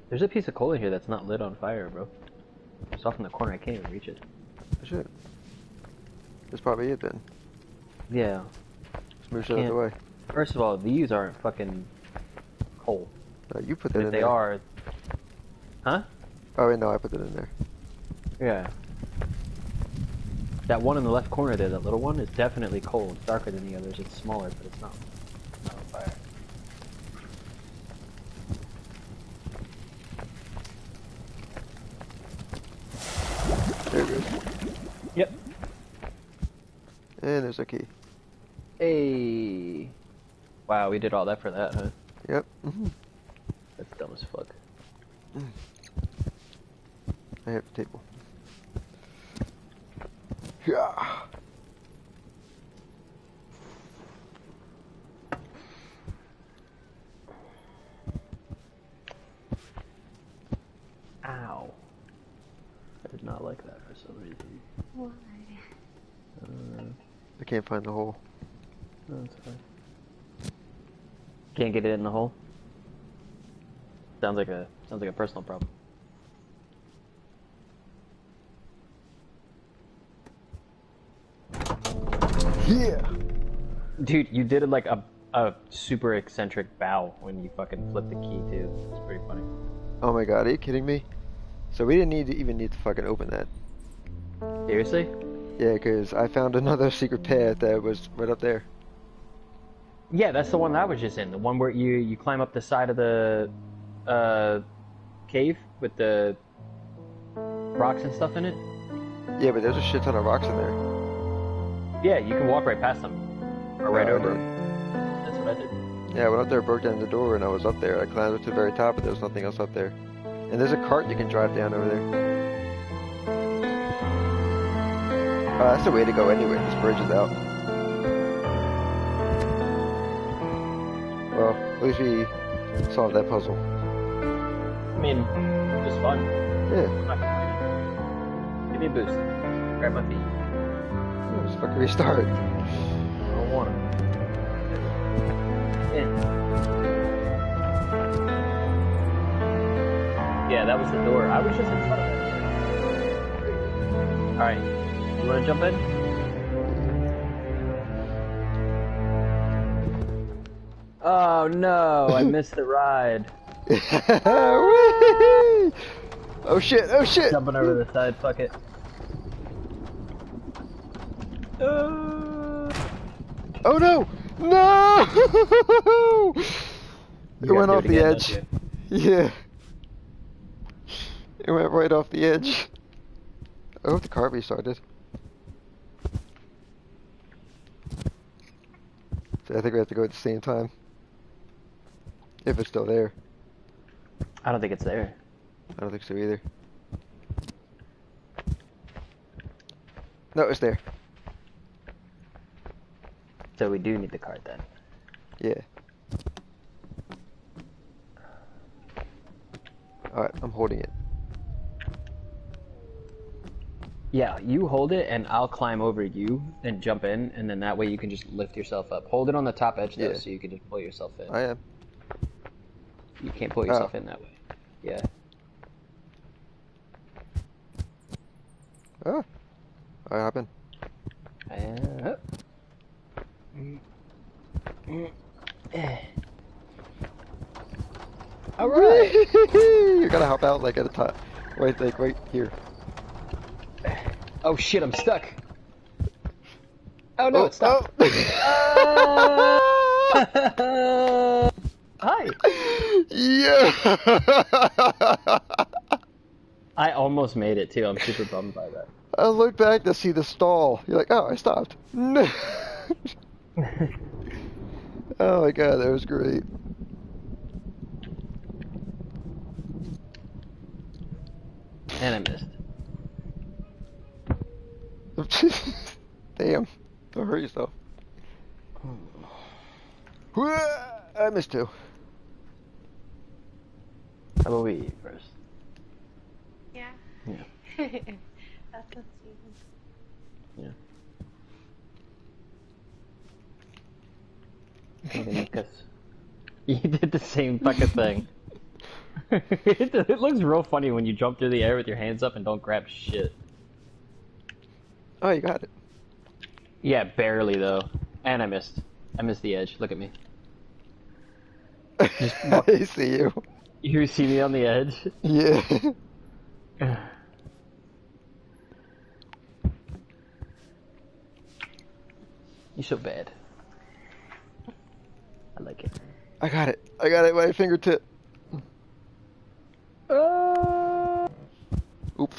There's a piece of coal in here that's not lit on fire, bro. It's off in the corner, I can't even reach it. Shit. That's probably it then. Yeah. Just move shit out of the way. First of all, these aren't fucking coal. You put that in If there. they are... Huh? Oh wait, no, I put it in there. Yeah. That one in the left corner there, that little one, is definitely coal. It's darker than the others. It's smaller, but it's not on fire. There it goes. Yep. And there's a key. Hey. Wow, we did all that for that, huh? Yep. That's dumb as fuck. I have the table. Yeah. Ow. I did not like that for some reason. Why? I can't find the hole. No, it's fine. Can't get it in the hole? Sounds like a personal problem. Yeah. Dude, you did like a super eccentric bow when you fucking flipped the key too. It's pretty funny. Oh my god, are you kidding me? So we didn't even need to fucking open that. Seriously? Yeah, because I found another secret path that was right up there. Yeah, that's the one that I was just in. The one where you climb up the side of the cave with the rocks and stuff in it. Yeah, but there's a shit ton of rocks in there. Yeah, you can walk right past them. Or right No, I over didn't. them. That's what I did. Yeah, I went up there, broke down the door, and I was up there. I climbed up to the very top, but there was nothing else up there. And there's a cart you can drive down over there. That's the way to go anyway. This bridge is out. Well, at least we solved that puzzle. I mean, it was fun. Yeah. I'm not complaining. Give me a boost. Grab my feet. Let's fucking restart. I don't want to. Yeah, that was the door. I was just in front of it. Alright, you want to jump in? Oh no, I missed the ride. Whee! Oh shit, oh shit! Jumping over the side, fuck it. Oh no! No! It went off the again, edge. Yeah. It went right off the edge. I hope the car restarted. So I think we have to go at the same time. If it's still there. I don't think it's there. I don't think so either. No, it's there. So we do need the card then. Yeah. Alright, I'm holding it. Yeah, you hold it and I'll climb over you and jump in, and then that way you can just lift yourself up. Hold it on the top edge though, Yeah. so you can just pull yourself in. I am. You can't pull yourself in that way. Yeah. Oh. What happened? Alright! You gotta help out like at a time. Wait, like right here. Oh shit, I'm stuck. Oh no, it's stopped. Oh. Hi! Yeah! I almost made it too, I'm super bummed by that. I looked back to see the stall. You're like, oh, I stopped. No. Oh my god, that was great. And I missed. Damn. Don't hurt yourself. I missed too. How about we eat first? Yeah. Yeah. That's what's easy. Yeah. Because you did the same fucking thing. It looks real funny when you jump through the air with your hands up and don't grab shit. Oh, you got it. Yeah, barely though. And I missed. I missed the edge. Look at me. Just walk. I see you. You see me on the edge? Yeah. You're so bad. I like it. I got it. I got it by my fingertip. Oops.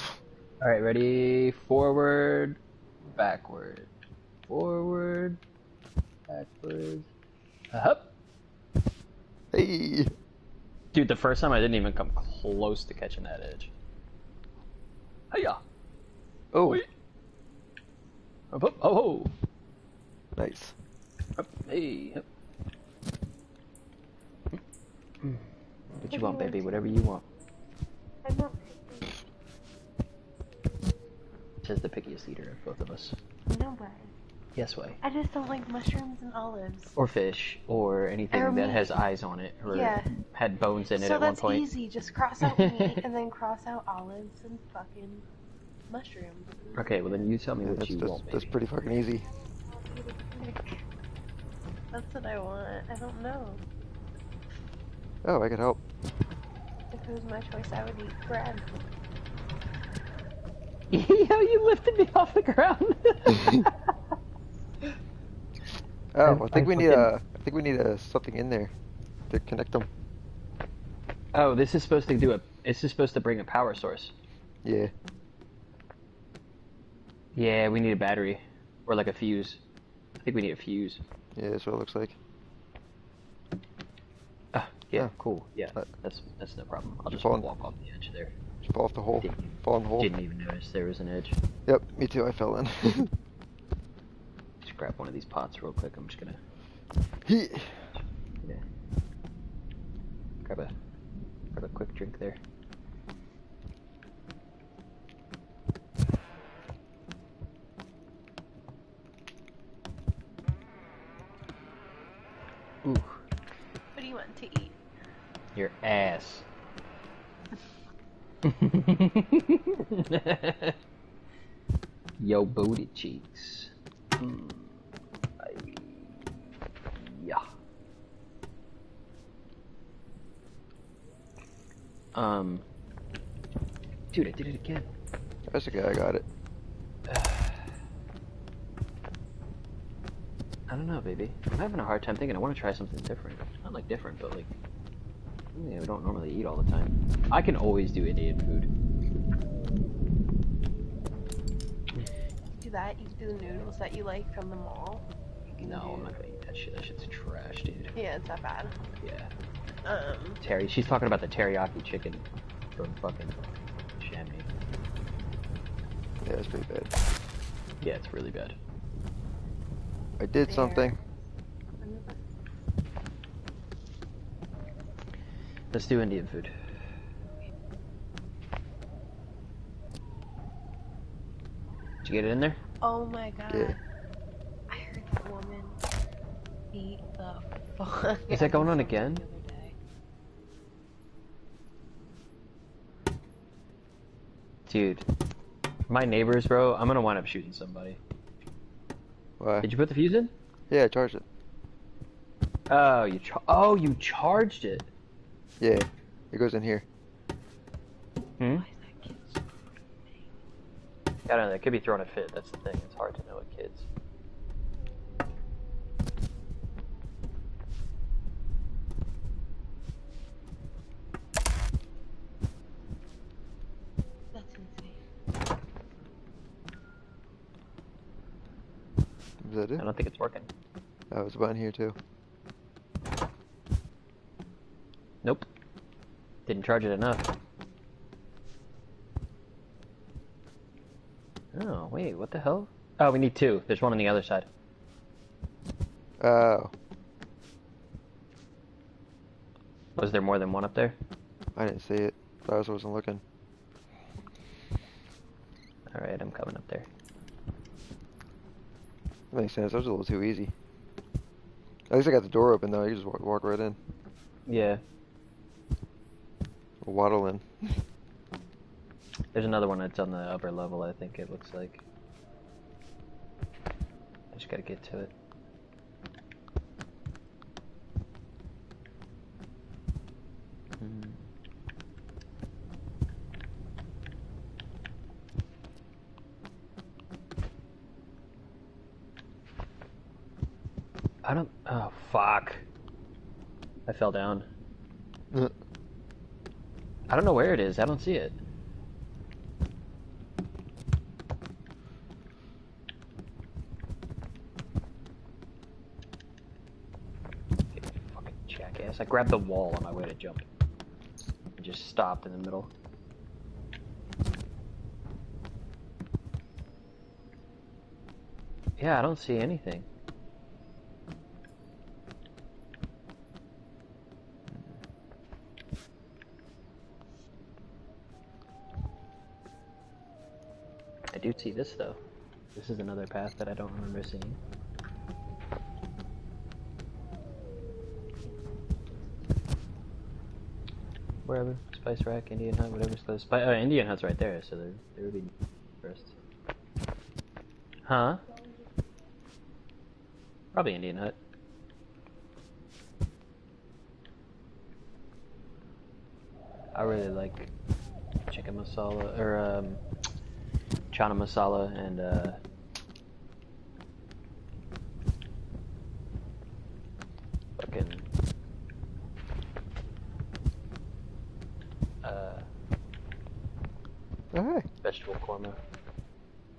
Alright, ready? Forward, backward. Forward, backwards. Up. Hey. Dude, the first time I didn't even come close to catching that edge. Hiya! Oh, Wait. Up, up, oh, oh. nice. Up, hey, up. What you want, baby? Whatever you want. I'm not picky. Says the pickiest eater of both of us. No way. Yes, way. I just don't like mushrooms and olives. Or fish, or anything Or that meat. has eyes on it, or Yeah. had bones in it So at one that's point. easy. Just cross out meat and then cross out olives and fucking mushrooms. Okay, well then you tell me Yeah, what that's, you that's, want, that's baby. pretty fucking easy. That's what I want. I don't know. Oh, I could help. If it was my choice, I would eat bread. Yo, you lifted me off the ground. Oh, I think we need fucking- I think we need something in there to connect them. Oh, this is supposed to do a. This is supposed to bring a power source. Yeah. Yeah, we need a battery, or like a fuse. I think we need a fuse. Yeah, that's what it looks like. Ah, yeah, Oh. cool. Yeah, Uh, that's no problem. I'll just falling. walk off the edge there. Just fall off the hole. Fall in the hole. Didn't even notice there was an edge. Yep, me too. I fell in. Just grab one of these pots real quick. I'm just gonna He. yeah. Grab a quick drink there. Ooh, What do you want to eat? your ass. Yo, booty cheeks. Yeah. Dude, I did it again. That's okay. I got it. I don't know, baby. I'm having a hard time thinking. I want to try something different. Not like different, but like something we don't normally eat all the time. I can always do Indian food. Do that? You do the noodles that you like from the mall? You can No, do- I'm not gonna eat that shit. That shit's trash, dude. Yeah, it's that bad. Yeah. Um, She's talking about the teriyaki chicken from fucking Chamonix. Yeah, it's pretty bad. Yeah, it's really bad. I did There. something. Let's do Indian food. Did you get it in there? oh my god. Yeah. I heard that woman eat the fuck. Is that going on again? The other day. Dude, my neighbors, bro, I'm gonna wind up shooting somebody. Why? Did you put the fuse in? Yeah, I charged it. Oh, you charged it. Yeah, it goes in here. Hmm? Why is that kid screaming? I don't know. They could be throwing a fit. That's the thing. It's hard to know with kids. That's insane. Is that it? I don't think it's working. Oh, it's about in here too. Nope. Didn't charge it enough. Wait, what the hell? Oh, we need 2. There's one on the other side. Oh, Was there more than one up there? I didn't see it. I wasn't looking. Alright, I'm coming up there. That makes sense. That was a little too easy. At least I got the door open though. You just walk right in. Yeah. Waddle in. There's another one that's on the upper level, I think it looks like. I just gotta get to it. I don't... Oh, fuck. I fell down. I don't know where it is. I don't see it. Fucking jackass. I grabbed the wall on my way to jump. I just stopped in the middle. Yeah, I don't see anything. I do see this though. This is another path that I don't remember seeing. Wherever. Spice Rack, Indian Hut, whatever's close. Indian Hut's right there, so there would be first. Huh? Probably Indian Hut. I really like chicken masala, or chana masala, and fucking Oh, hey. vegetable korma.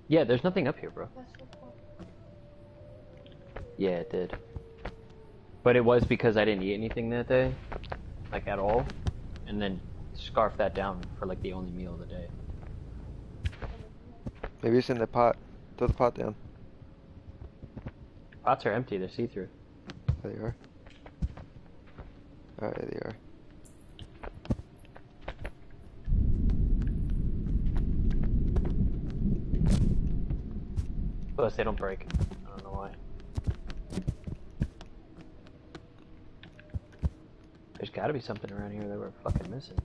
Yeah, there's nothing up here, bro. Yeah, it did. But it was because I didn't eat anything that day, like at all, and then scarfed that down for like the only meal of the day. Maybe it's in the pot. Throw the pot down. Pots are empty, they're see-through. There you are. Alright, there they are. Plus, they don't break. I don't know why. There's gotta be something around here that we're fucking missing.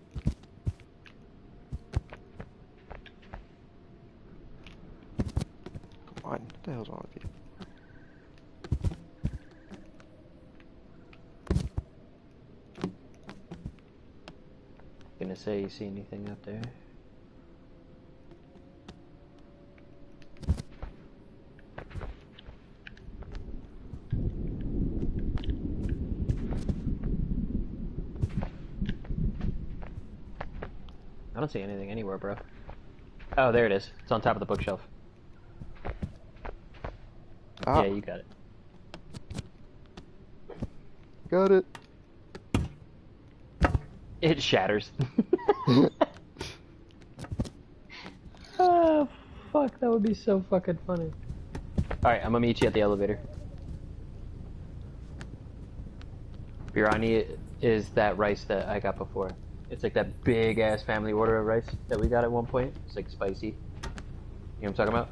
Come on, what the hell's wrong with you? Gonna say you see anything up there? I don't see anything anywhere, bro. Oh, there it is. It's on top of the bookshelf. Ah, Yeah, you got it. got it. It shatters. Oh, fuck. That would be so fucking funny. Alright, I'm gonna meet you at the elevator. Biryani is that rice that I got before. It's like that big ass family order of rice that we got at one point. It's like spicy. You know what I'm talking about?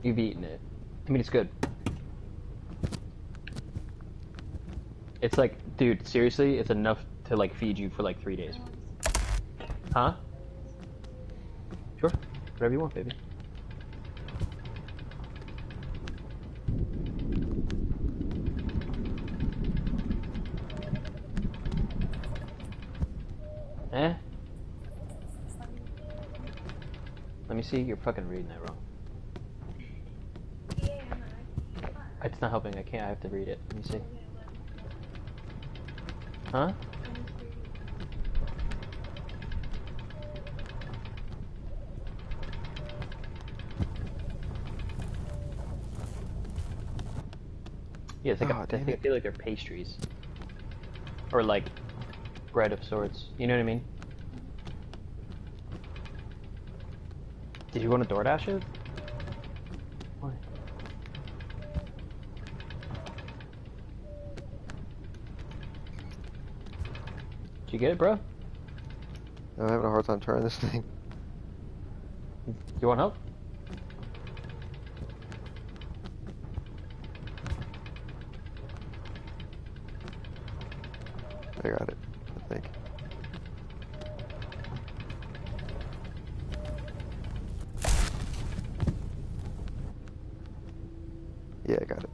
You've eaten it. I mean, it's good. It's like, dude, seriously, it's enough to like feed you for like 3 days. Huh? Sure. Whatever you want, baby. Eh? Let me see, you're fucking reading that wrong. It's not helping, I can't, I have to read it. Let me see. Huh? Yeah, it's like Oh, I damn it. feel like they're pastries. Or like bread of sorts. You know what I mean? Did you want to DoorDash it? Why? Did you get it, bro? I'm having a hard time turning this thing. You want help? I got it, I think. Yeah, I got it.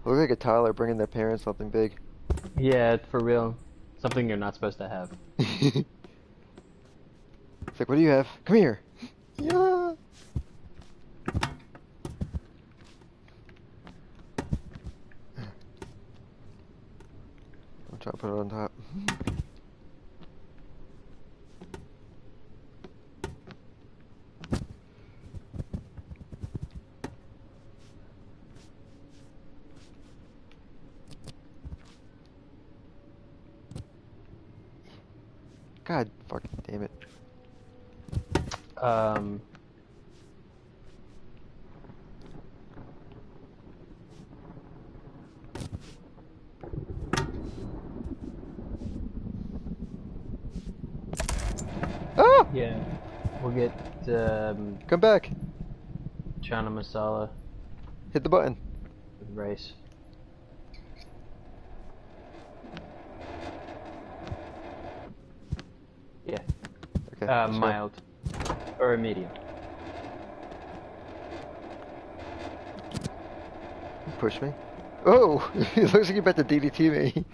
Look like a toddler bringing their parents something big. Yeah, for real. Something you're not supposed to have. It's like, what do you have? Come here. Yeah. I'm trying to put it on top. God fucking damn it. Um, Ah! yeah. We'll get Come back. chana masala Hit the button. with rice. Yeah. Okay. let's go. Mild. Or a medium. Push me. Oh! It looks like you're about to DDT me.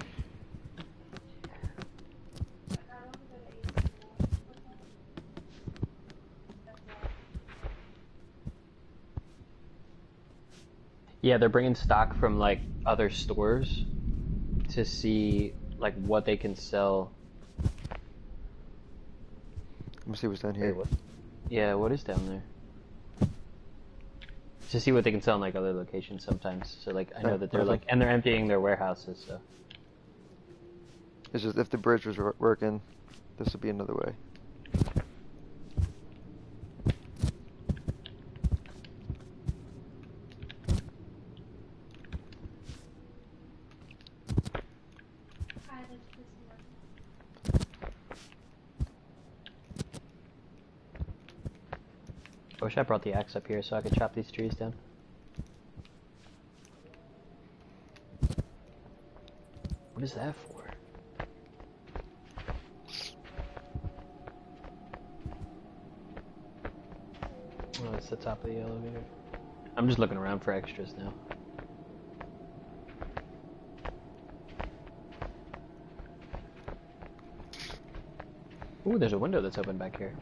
Yeah, they're bringing stock from like other stores to see like what they can sell. Let me see what's down Wait, here. what? Yeah, what is down there? To see what they can sell in like other locations sometimes. So like I know Oh, that they're nothing. like, and they're emptying their warehouses. So It's just if the bridge was working, this would be another way. I wish I brought the axe up here so I could chop these trees down. What is that for? Oh, it's the top of the elevator. I'm just looking around for extras now. Ooh, there's a window that's open back here.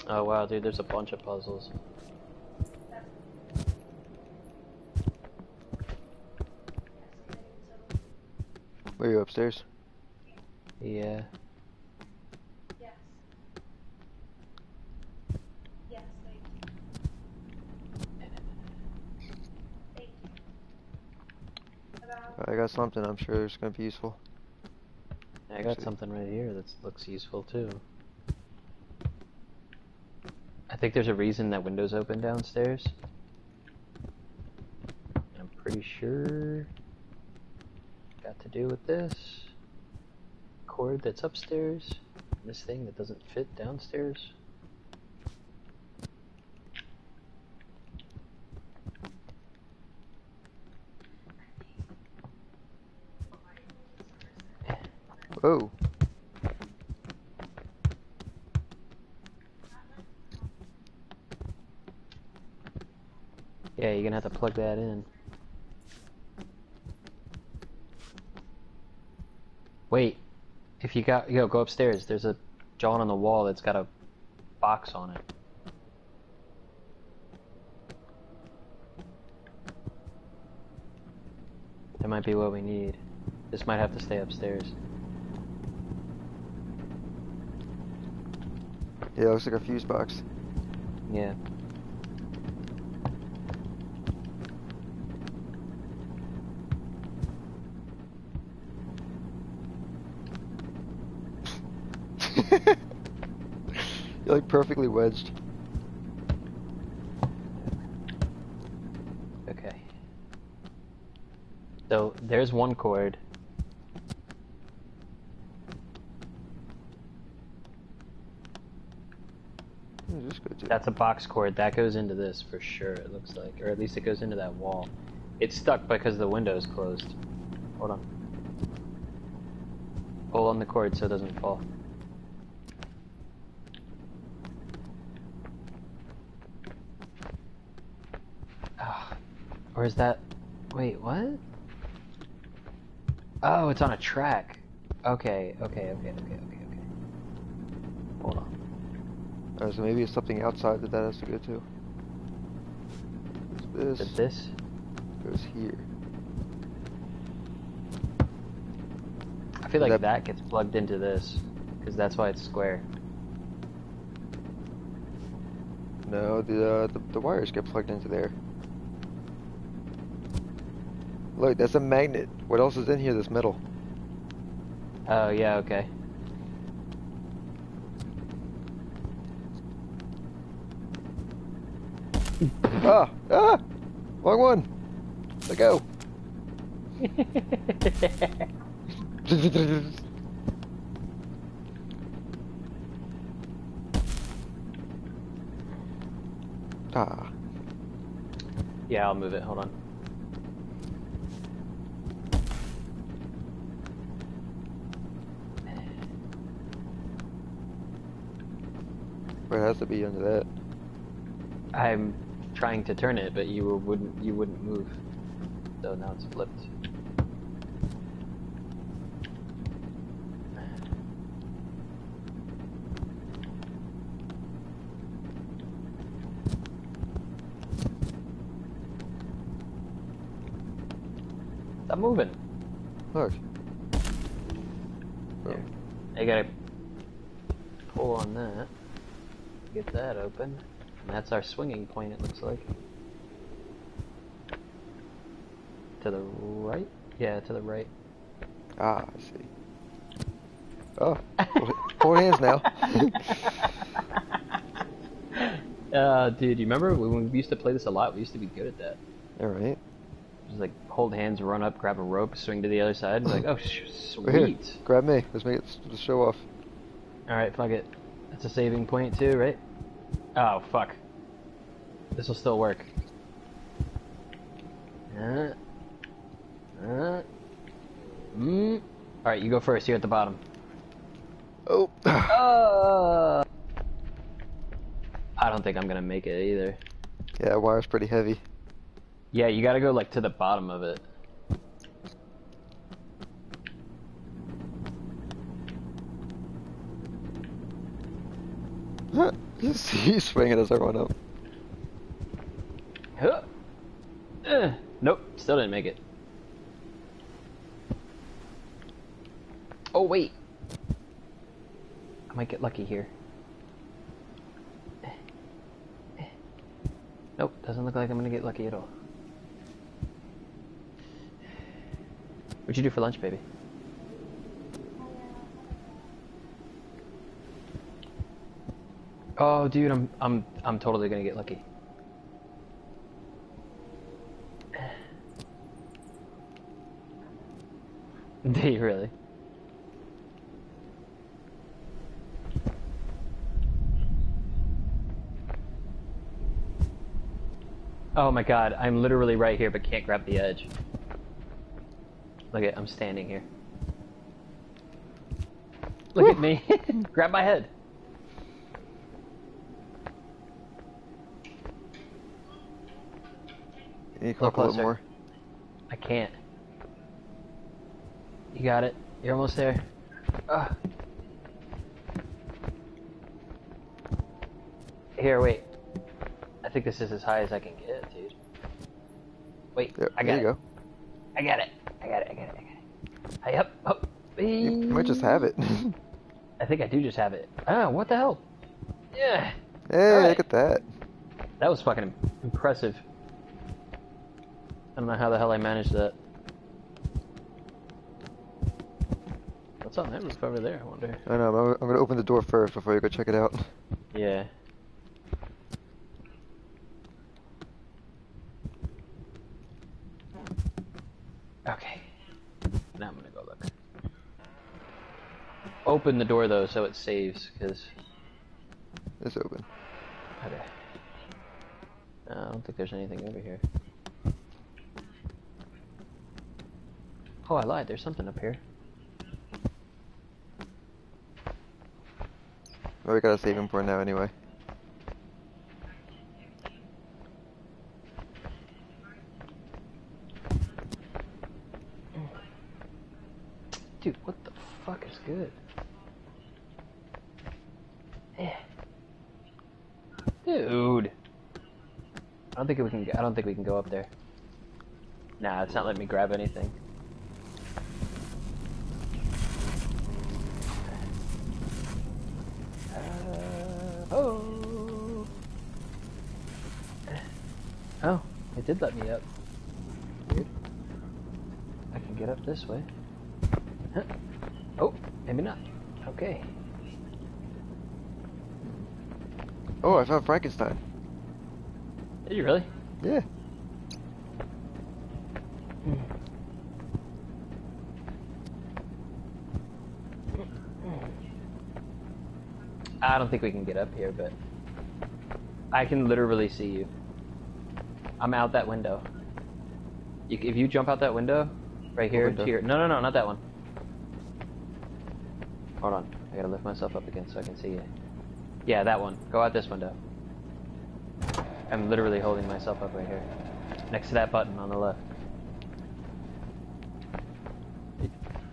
Oh wow, dude, there's a bunch of puzzles. Were you upstairs? Yeah. I got something I'm sure it's gonna be useful. I got Actually- something right here that looks useful too. I think there's a reason that window's open downstairs. I'm pretty sure got to do with this cord that's upstairs. This thing that doesn't fit downstairs. Whoa. Yeah, you're gonna have to plug that in. Wait, if you got, go upstairs. There's a John on the wall that's got a box on it. That might be what we need. This might have to stay upstairs. Yeah, it looks like a fuse box. Yeah. You're like perfectly wedged. Okay. So there's one cord. Just go to That's a box cord. That goes into this for sure, it looks like. Or at least it goes into that wall. It's stuck because the window is closed. Hold on. Pull on the cord so it doesn't fall. Ah, or is that... Wait, what? Oh, it's on a track. Okay. Hold on. So maybe it's something outside that has to go to. This Did this? goes here. I feel like That- that gets plugged into this, because that's why it's square. No, the wires get plugged into there. Look, that's a magnet. What else is in here that's metal? Oh, yeah, okay. Ah! Wrong one! Let go! Ah. Yeah, I'll move it, hold on. But it has to be under that. I'm trying to turn it, but you wouldn't move. So now it's flipped. Stop moving. Look. There. I gotta pull on that. Get that open. And that's our swinging point, it looks like. To the right? Yeah, to the right. Ah, I see. Oh, hold hands now. Dude, you remember when we used to play this a lot? We used to be good at that. Alright. Just like hold hands, run up, grab a rope, swing to the other side. And like, oh, Right here. sweet. Grab me. Let's make it the show off. Alright, fuck it. That's a saving point too, right? Oh, fuck. This will still work. Alright, you go first. You're at the bottom. Oh. I don't think I'm gonna make it either. Yeah, wire's pretty heavy. Yeah, you gotta go like to the bottom of it. He's swinging as I run up. Huh. Nope, still didn't make it. Oh, wait. I might get lucky here. Nope, doesn't look like I'm gonna get lucky at all. What'd you do for lunch, baby? Oh, dude, I'm totally gonna get lucky. Do you really? Oh my god, I'm literally right here but can't grab the edge. Look at, I'm standing here. Look at me. Grab my head. You need to come up a little closer. more. I can't. You got it. You're almost there. Here, wait. I think this is as high as I can get, dude. Wait, There, I got there it. you go. I got it. Hey, up, up. You might just have it. I think I do just have it. Ah, what the hell? Yeah. Hey, Alright. look at that. That was fucking impressive. I don't know how the hell I managed that. What's on that roof over there, I wonder? I know, I'm gonna open the door first before you go check it out. Yeah. Okay. Now I'm gonna go look. Open the door though so it saves, because... It's open. Okay. No, I don't think there's anything over here. Oh, I lied. There's something up here. Well, we gotta save him for now anyway. Dude, what the fuck is good? Eh. Dude. I don't think we can go up there. Nah, it's not letting me grab anything. Oh. Oh, it did let me up. Weird. I can get up this way. Huh. Oh, maybe not. Okay. Oh, I found Frankenstein. Did you really? Yeah. I don't think we can get up here, but I can literally see you. I'm out that window. If you jump out that window, right here, window? to your... No, not that one. Hold on. I gotta lift myself up again so I can see you. Yeah, that one. Go out this window. I'm literally holding myself up right here. Next to that button on the left.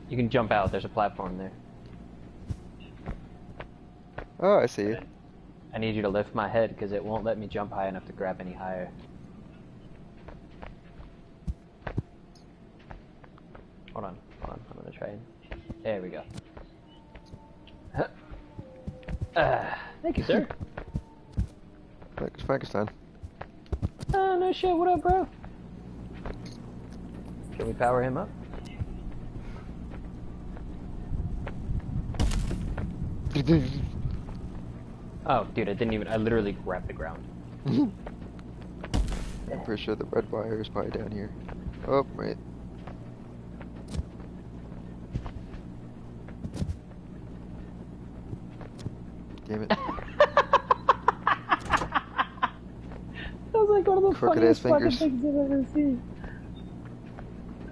You can jump out. There's a platform there. Oh, I see you. I need you to lift my head because it won't let me jump high enough to grab any higher. Hold on. I'm gonna try and... There we go. Thank you, sir. It's Frankenstein. Oh, no shit. What up, bro? Can we power him up? Oh, dude, I literally grabbed the ground. I'm pretty sure the red wire is probably down here. Oh, right. Damn it. That was like one of the Crooked ass funniest fucking fingers. things I've ever seen.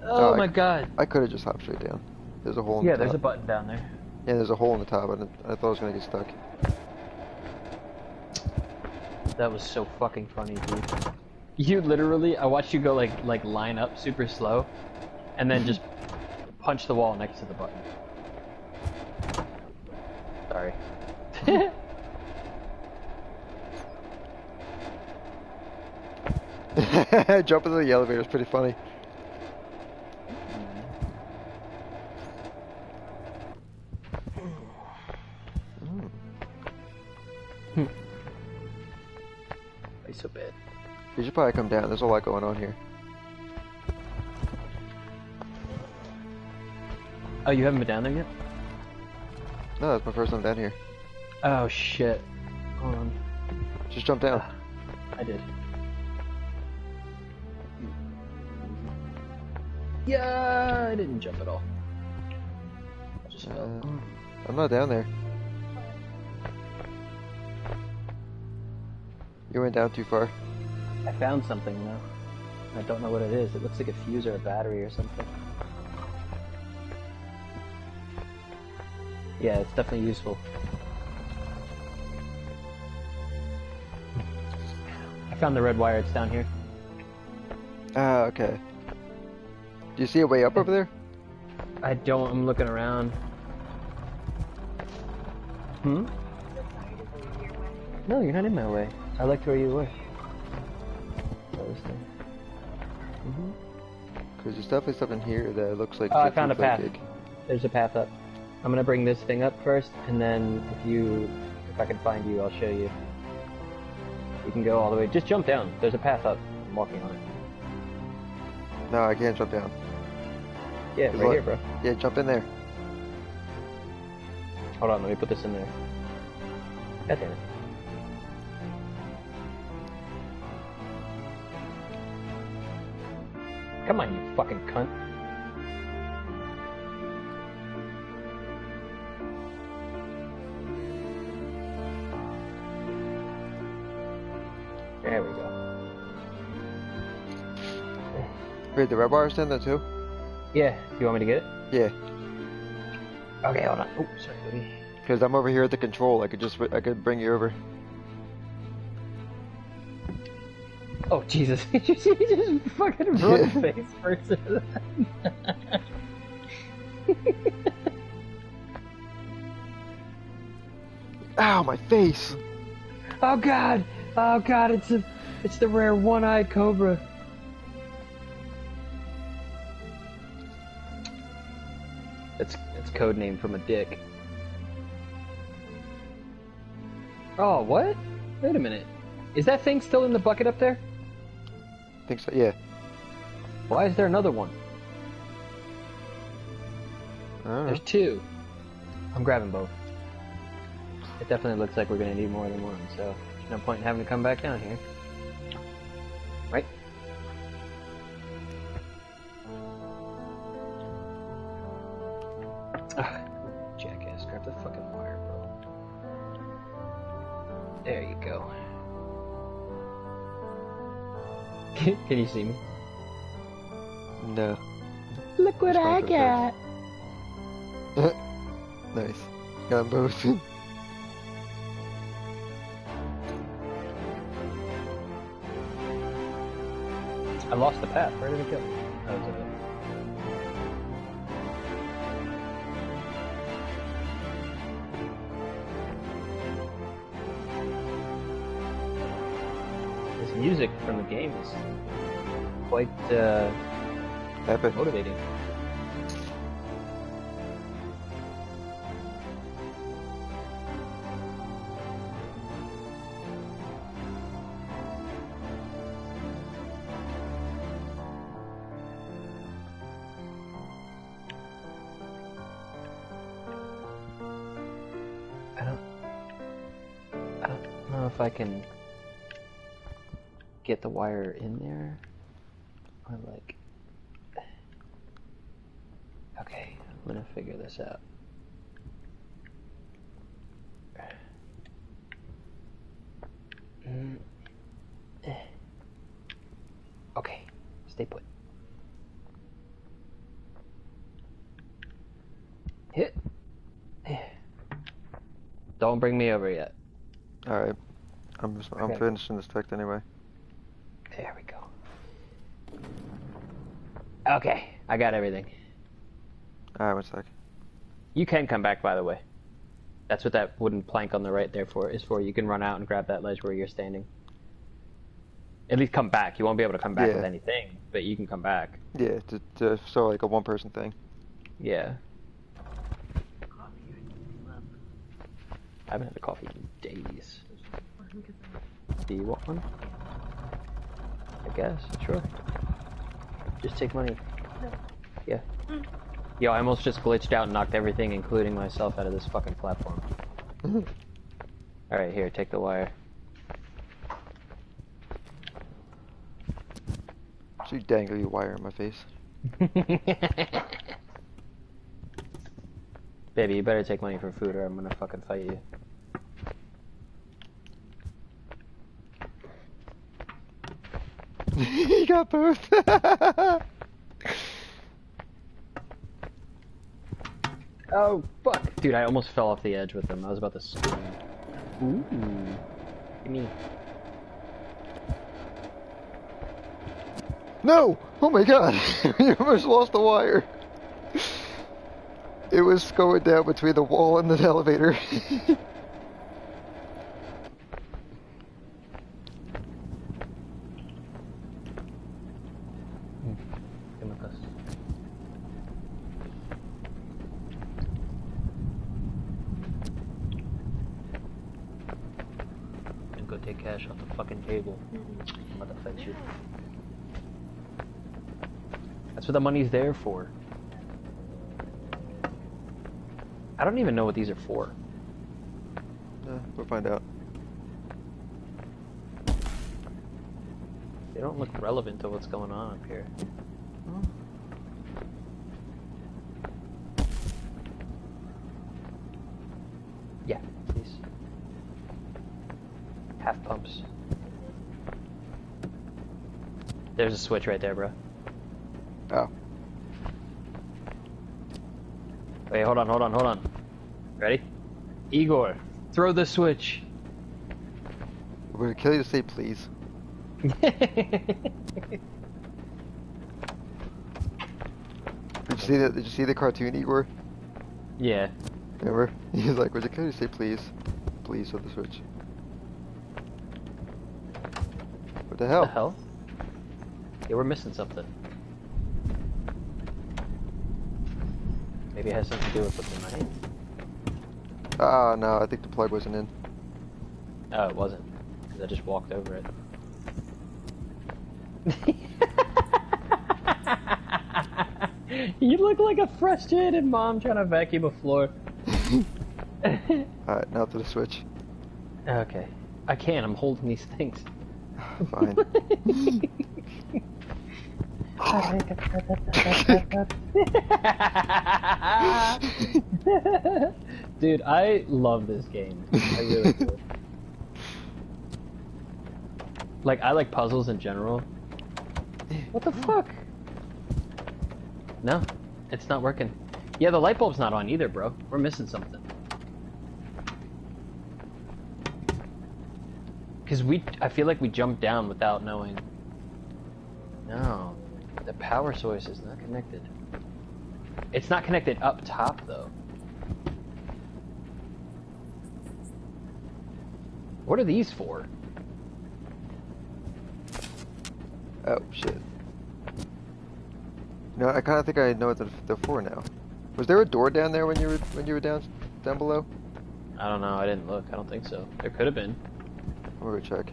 Oh my god. I could have just hopped straight down. There's a hole in the Yeah, top. there's a button down there. Yeah, there's a hole in the top. I thought I was gonna get stuck. That was so fucking funny, dude. You literally, I watched you go like line up super slow, and then just punch the wall next to the button. Sorry. Jumping into the elevator is pretty funny. Why so bad? You should probably come down. There's a lot going on here. Oh, you haven't been down there yet? No, that's my first time down here. Oh shit. Hold on. Just jump down. I did. Yeah, I didn't jump at all. I just fell. I'm not down there. You went down too far. I found something though. I don't know what it is. It looks like a fuse or a battery or something. Yeah, it's definitely useful. I found the red wire. It's down here. Ah, okay. Do you see a way up over there? I don't. I'm looking around. Hmm? I'm so sorry to be in your way. No, you're not in my way. I liked where you were. That was nice. Cause there's definitely stuff in here that looks like. Oh, I Fifty found a path. Flaggig. There's a path up. I'm gonna bring this thing up first, and then if I can find you, I'll show you. You can go all the way. Just jump down. There's a path up. I'm walking on it. No, I can't jump down. Yeah, There's right what? here, bro. Yeah, jump in there. Hold on, let me put this in there. God damn it. Come on, you fucking cunt. There we go. Wait, the red bar is in there too? Yeah, you want me to get it? Yeah. Okay, hold on. Oh, sorry, baby. Cause I'm over here at the control. I could bring you over. Oh, Jesus. Did you see me just fucking run face first? Ow, my face! Oh, God. Oh, God, it's the rare one-eyed cobra. It's code name from a dick. Oh, what? Wait a minute. Is that thing still in the bucket up there? I think so. Yeah. Why is there another one? I don't know. There's two. I'm grabbing both. It definitely looks like we're gonna need more than one, so there's no point in having to come back down here. Right? Ah, jackass, grab the fucking wire, bro. There you go. Can you see me? No. Look what Just I going for the got! Nice. Got them both. I lost the path. Where did it go? That was it. This music from the game is quite Epic. motivating. I don't know if I can get the wire in there or like. Okay, I'm gonna figure this out. Okay, stay put. Hit. Don't bring me over yet. Alright. I'm Okay. finishing this text anyway. There we go. Okay, I got everything. Alright, 1 sec. You can come back, by the way. That's what that wooden plank on the right there for is for. You can run out and grab that ledge where you're standing. At least come back. You won't be able to come back Yeah. with anything, but you can come back. Yeah, so like a one person thing. Yeah. I haven't had a coffee in days. Do you want one? I guess, sure. Just take money. No. Yeah. Yo, I almost just glitched out and knocked everything, including myself, out of this fucking platform. Alright, here, take the wire. So you dangle your wire in my face. Baby, you better take money for food or I'm gonna fucking fight you. You got both. Oh, fuck! Dude, I almost fell off the edge with them. I was about to scream. Ooh. Give me. No! Oh my god! You almost lost the wire. It was going down between the wall and the elevator. Come with us. And go take cash off the fucking table. I'm about to fight you. That's what the money's there for. I don't even know what these are for. We'll find out. They don't look relevant to what's going on up here. Yeah, please. Half pumps. There's a switch right there, bro. Oh. Wait, hold on. Ready? Igor, throw the switch. Would it kill you to say please? Did you see that? Did you see the cartoon, Igor? Yeah. Remember? He was like, would it kill you to say please? Please with the switch. What the hell? What the hell? Yeah, we're missing something. Maybe it has something to do with what's in my hand. Ah, no, I think the plug wasn't in. Oh, it wasn't. Because I just walked over it. You look like a frustrated mom trying to vacuum a floor. Alright, now to the switch. Okay. I can't, I'm holding these things. Fine. Dude, I love this game. I really do. Like, I like puzzles in general. What the fuck? No, it's not working. Yeah, the light bulb's not on either, bro. We're missing something. Because I feel like we jumped down without knowing. No, the power source is not connected. It's not connected up top, though. What are these for? Oh, shit. No, I kind of think I know what they're for now. Was there a door down there when you were down below? I don't know. I didn't look. I don't think so. There could have been. I'm gonna go check.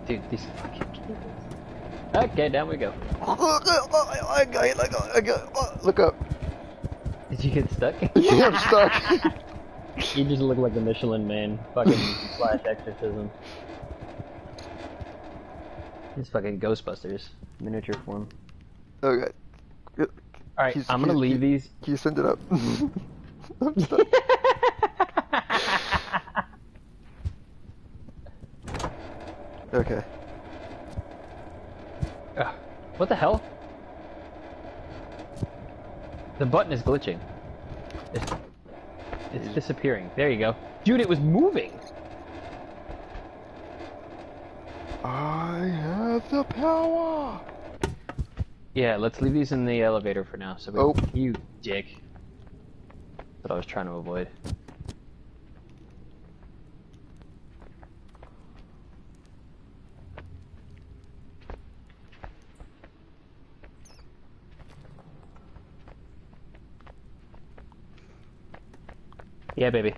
Dude, these fucking cables. Okay, down we go. Look up. Did you get stuck? Yeah, I'm stuck. You just look like the Michelin Man. Fucking slash exorcism. It's fucking Ghostbusters. Miniature form. Okay. Alright, I'm gonna leave these. Can you send it up? I'm stuck. Okay. What the hell? The button is glitching. It's disappearing. There you go. Dude, it was moving! I have the power! Yeah, let's leave these in the elevator for now. So Oh. You dick. That's what I was trying to avoid. Yeah, baby.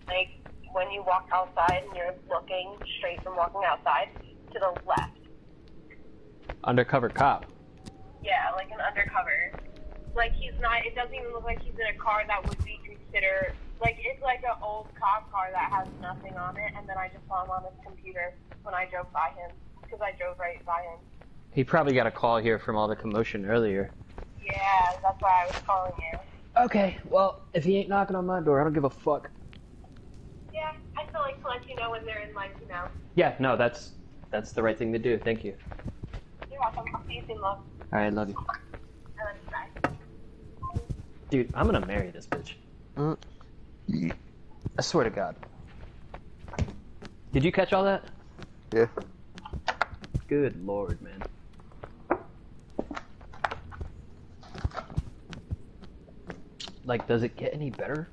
Like, when you walk outside and you're looking straight from walking outside to the left. Undercover cop. Yeah, like an undercover. Like, he's not, it doesn't even look like he's in a car that would be considered, like, it's like an old cop car that has nothing on it, and then I just saw him on his computer when I drove by him, because I drove right by him. He probably got a call here from all the commotion earlier. Yeah, that's why I was calling you. Okay, well, if he ain't knocking on my door, I don't give a fuck. Yeah, I feel like to let you know when they're in, like, you know. Yeah, no, that's the right thing to do. Thank you. You're welcome. I'll see you soon, love. Alright, love you. I love you, bye. Dude, I'm gonna marry this bitch. I swear to God. Did you catch all that? Yeah. Good lord, man. like, does it get any better?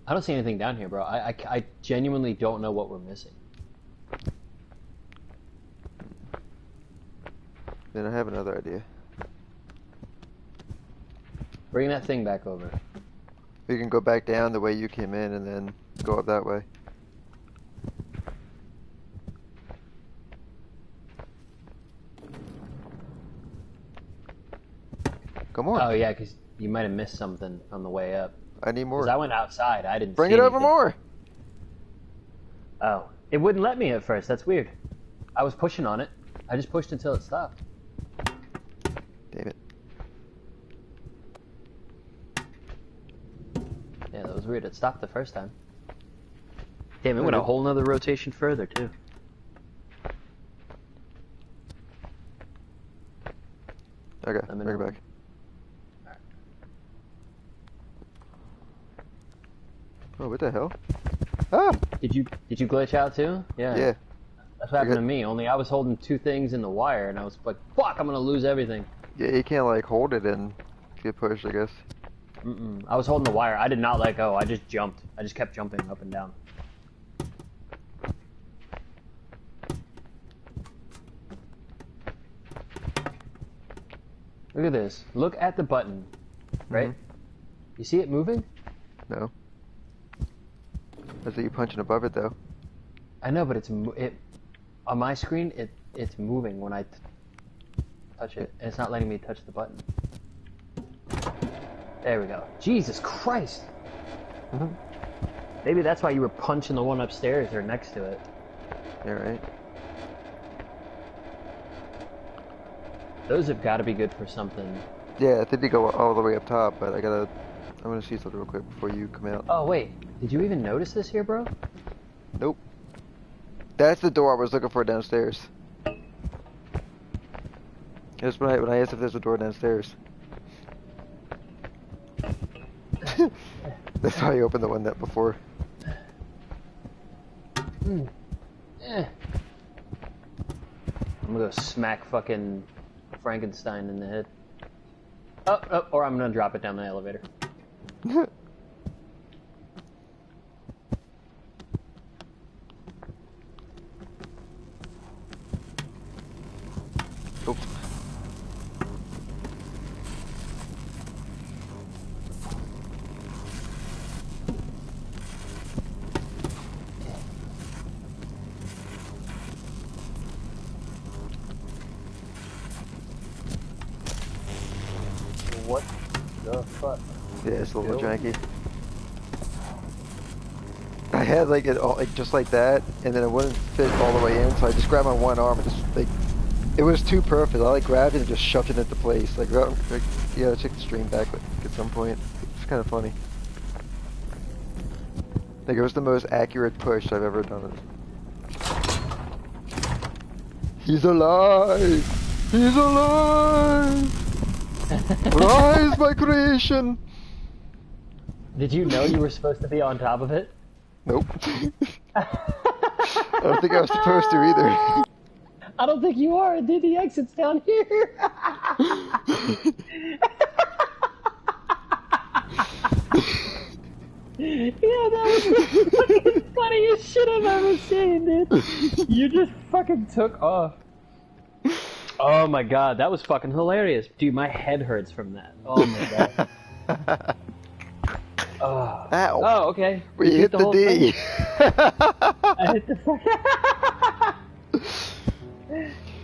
I don't see anything down here, bro. I genuinely don't know what we're missing. Then I have another idea. Bring that thing back over. We can go back down the way you came in and then go up that way. Come on. Oh yeah, because you might have missed something on the way up. I need more. 'Cause I went outside, I didn't Bring see it over anything. more. Oh, it wouldn't let me at first. That's weird. I was pushing on it. I just pushed until it stopped. Damn it. Yeah, that was weird. It stopped the first time. Damn, it went a whole nother rotation further too. Okay, Let me bring it know. back. Oh, what the hell? Ah! Did you glitch out too? Yeah. Yeah. That's what happened got- to me. Only I was holding two things in the wire, and I was like, "Fuck! I'm gonna lose everything." Yeah, you can't like hold it and get pushed, I guess. I was holding the wire. I did not let go. I just jumped. I just kept jumping up and down. Look at this. Look at the button. Right? You see it moving? No. I see you punching above it though. I know, but it on my screen. It's moving when I touch it, and it's not letting me touch the button. There we go. Jesus Christ! Maybe that's why you were punching the one upstairs or next to it. Yeah, right. Those have got to be good for something. Yeah, I think you go all the way up top, but I'm gonna see something real quick before you come out. Oh wait, did you even notice this here, bro? Nope. That's the door I was looking for downstairs. That's when I asked if there's a door downstairs. That's how you opened the one that before. Eh. I'm gonna go smack fucking Frankenstein in the head. Oh, or I'm gonna drop it down the elevator. Oops. What the fuck? Yeah, it's a little Yo. janky. I had like it all like just like that, and then it wouldn't fit all the way in, so I just grabbed my one arm and just like it was too perfect. I like grabbed it and just shoved it into place. Like you gotta check the stream back at some point. It's kind of funny. Like it was the most accurate push I've ever done. He's alive! He's alive! Rise, my creation! Did you know you were supposed to be on top of it? Nope. I don't think I was supposed to either. I don't think you are, dude. The exit's down here. Yeah, that was the fucking funniest shit I've ever seen, dude. You just fucking took off. Oh my god, that was fucking hilarious. Dude, my head hurts from that. Oh my god. Oh, Ow. oh okay. We hit the whole D. thing. I hit the fucking...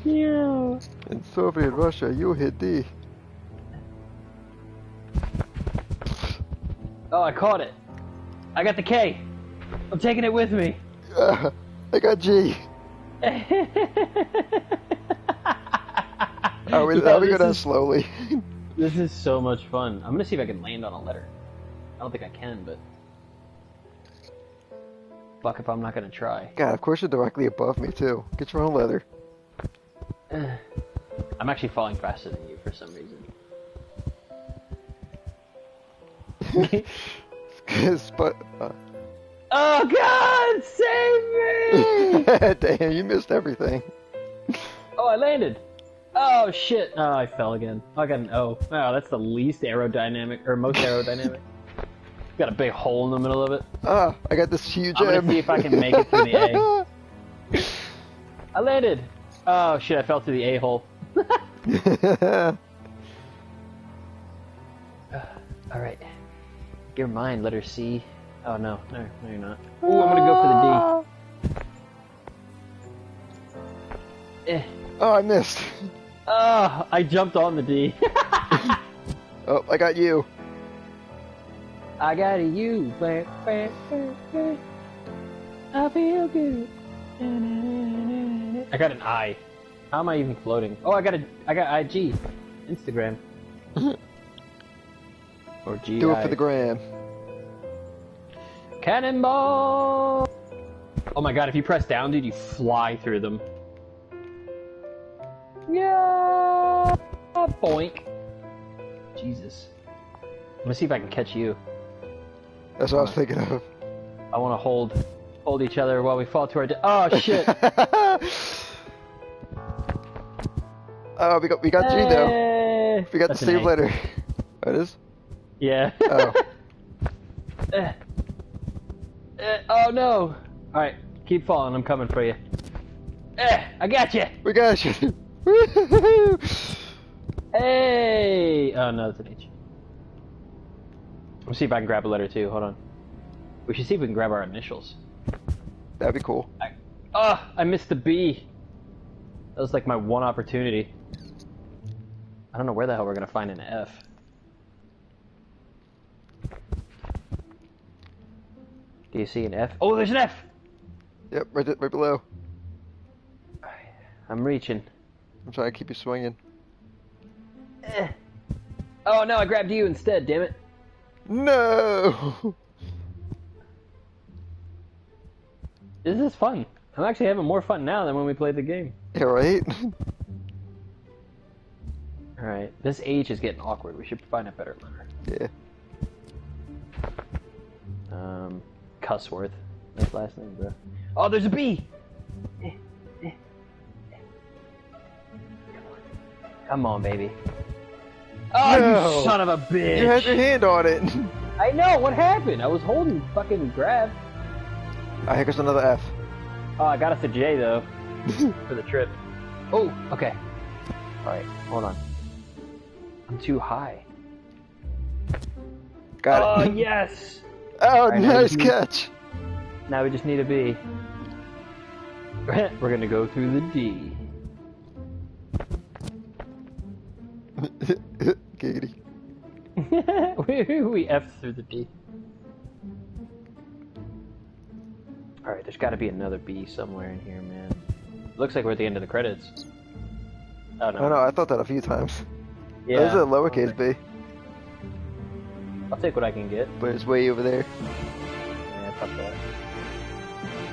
Yeah. In Soviet Russia, you hit D. Oh, I caught it. I got the K. I'm taking it with me. I got G. How we go down slowly? This is so much fun. I'm gonna see if I can land on a letter. I don't think I can, but... Fuck if I'm not gonna try. God, of course you're directly above me too. Get your own leather. I'm actually falling faster than you for some reason. But, Oh god, save me! damn, you missed everything. Oh, I landed. Oh shit! Oh, I fell again. I got an O. Oh, that's the least aerodynamic, or most aerodynamic. Got a big hole in the middle of it. Ah, I got this huge I'm gonna M. see if I can make it through the A. I landed! Oh shit, I fell through the A hole. Alright. You're mine, letter C. Oh no, no, you're not. Ooh, I'm gonna go for the D. Eh. Oh, I missed. Oh, I jumped on the D. Oh, I got you. I got a U. I feel good. I got an I. How am I even floating? Oh, I got IG. Instagram. Or G. Do it for the gram. Cannonball! Oh my god, if you press down, dude, you fly through them. Yeah! Boink. Jesus. I'm gonna see if I can catch you. That's what I was thinking of. I wanna hold each other while we fall to our oh shit! Oh, we got G though. Hey! We got That's the an save A. letter. Oh, it is? Yeah. Oh. Oh no! Alright, keep falling, I'm coming for you. I got you! We got you. Woo-hoo-hoo. Hey! Oh no, that's an H. Let's see if I can grab a letter too, hold on. We should see if we can grab our initials. That'd be cool. I missed the B! That was like my one opportunity. I don't know where the hell we're gonna find an F. Do you see an F? Oh, there's an F! Yep, right below. I'm reaching. I'm trying to keep you swinging. Oh no, I grabbed you instead, damn it. No! This is fun. I'm actually having more fun now than when we played the game. Yeah, right? Alright, this H is getting awkward. We should find a better letter. Yeah. Cussworth. That's last name, bro. Oh, there's a B! Come on, baby. Oh, No. you son of a bitch! You had your hand on it. I know, what happened? I was holding fucking grab. I think there's another F. Oh, I got us a J, though. For the trip. Oh, okay. Alright, hold on. I'm too high. Got Oh, it. yes! Oh, Alright, now nice we- catch. Now we just need a B. We're gonna go through the D. Katie. we F through the D. Alright, there's gotta be another B somewhere in here, man. Looks like we're at the end of the credits. Oh no. Oh no, I thought that a few times. Yeah. There's a lowercase B, I'll take what I can get. but it's way over there. Yeah, fuck that.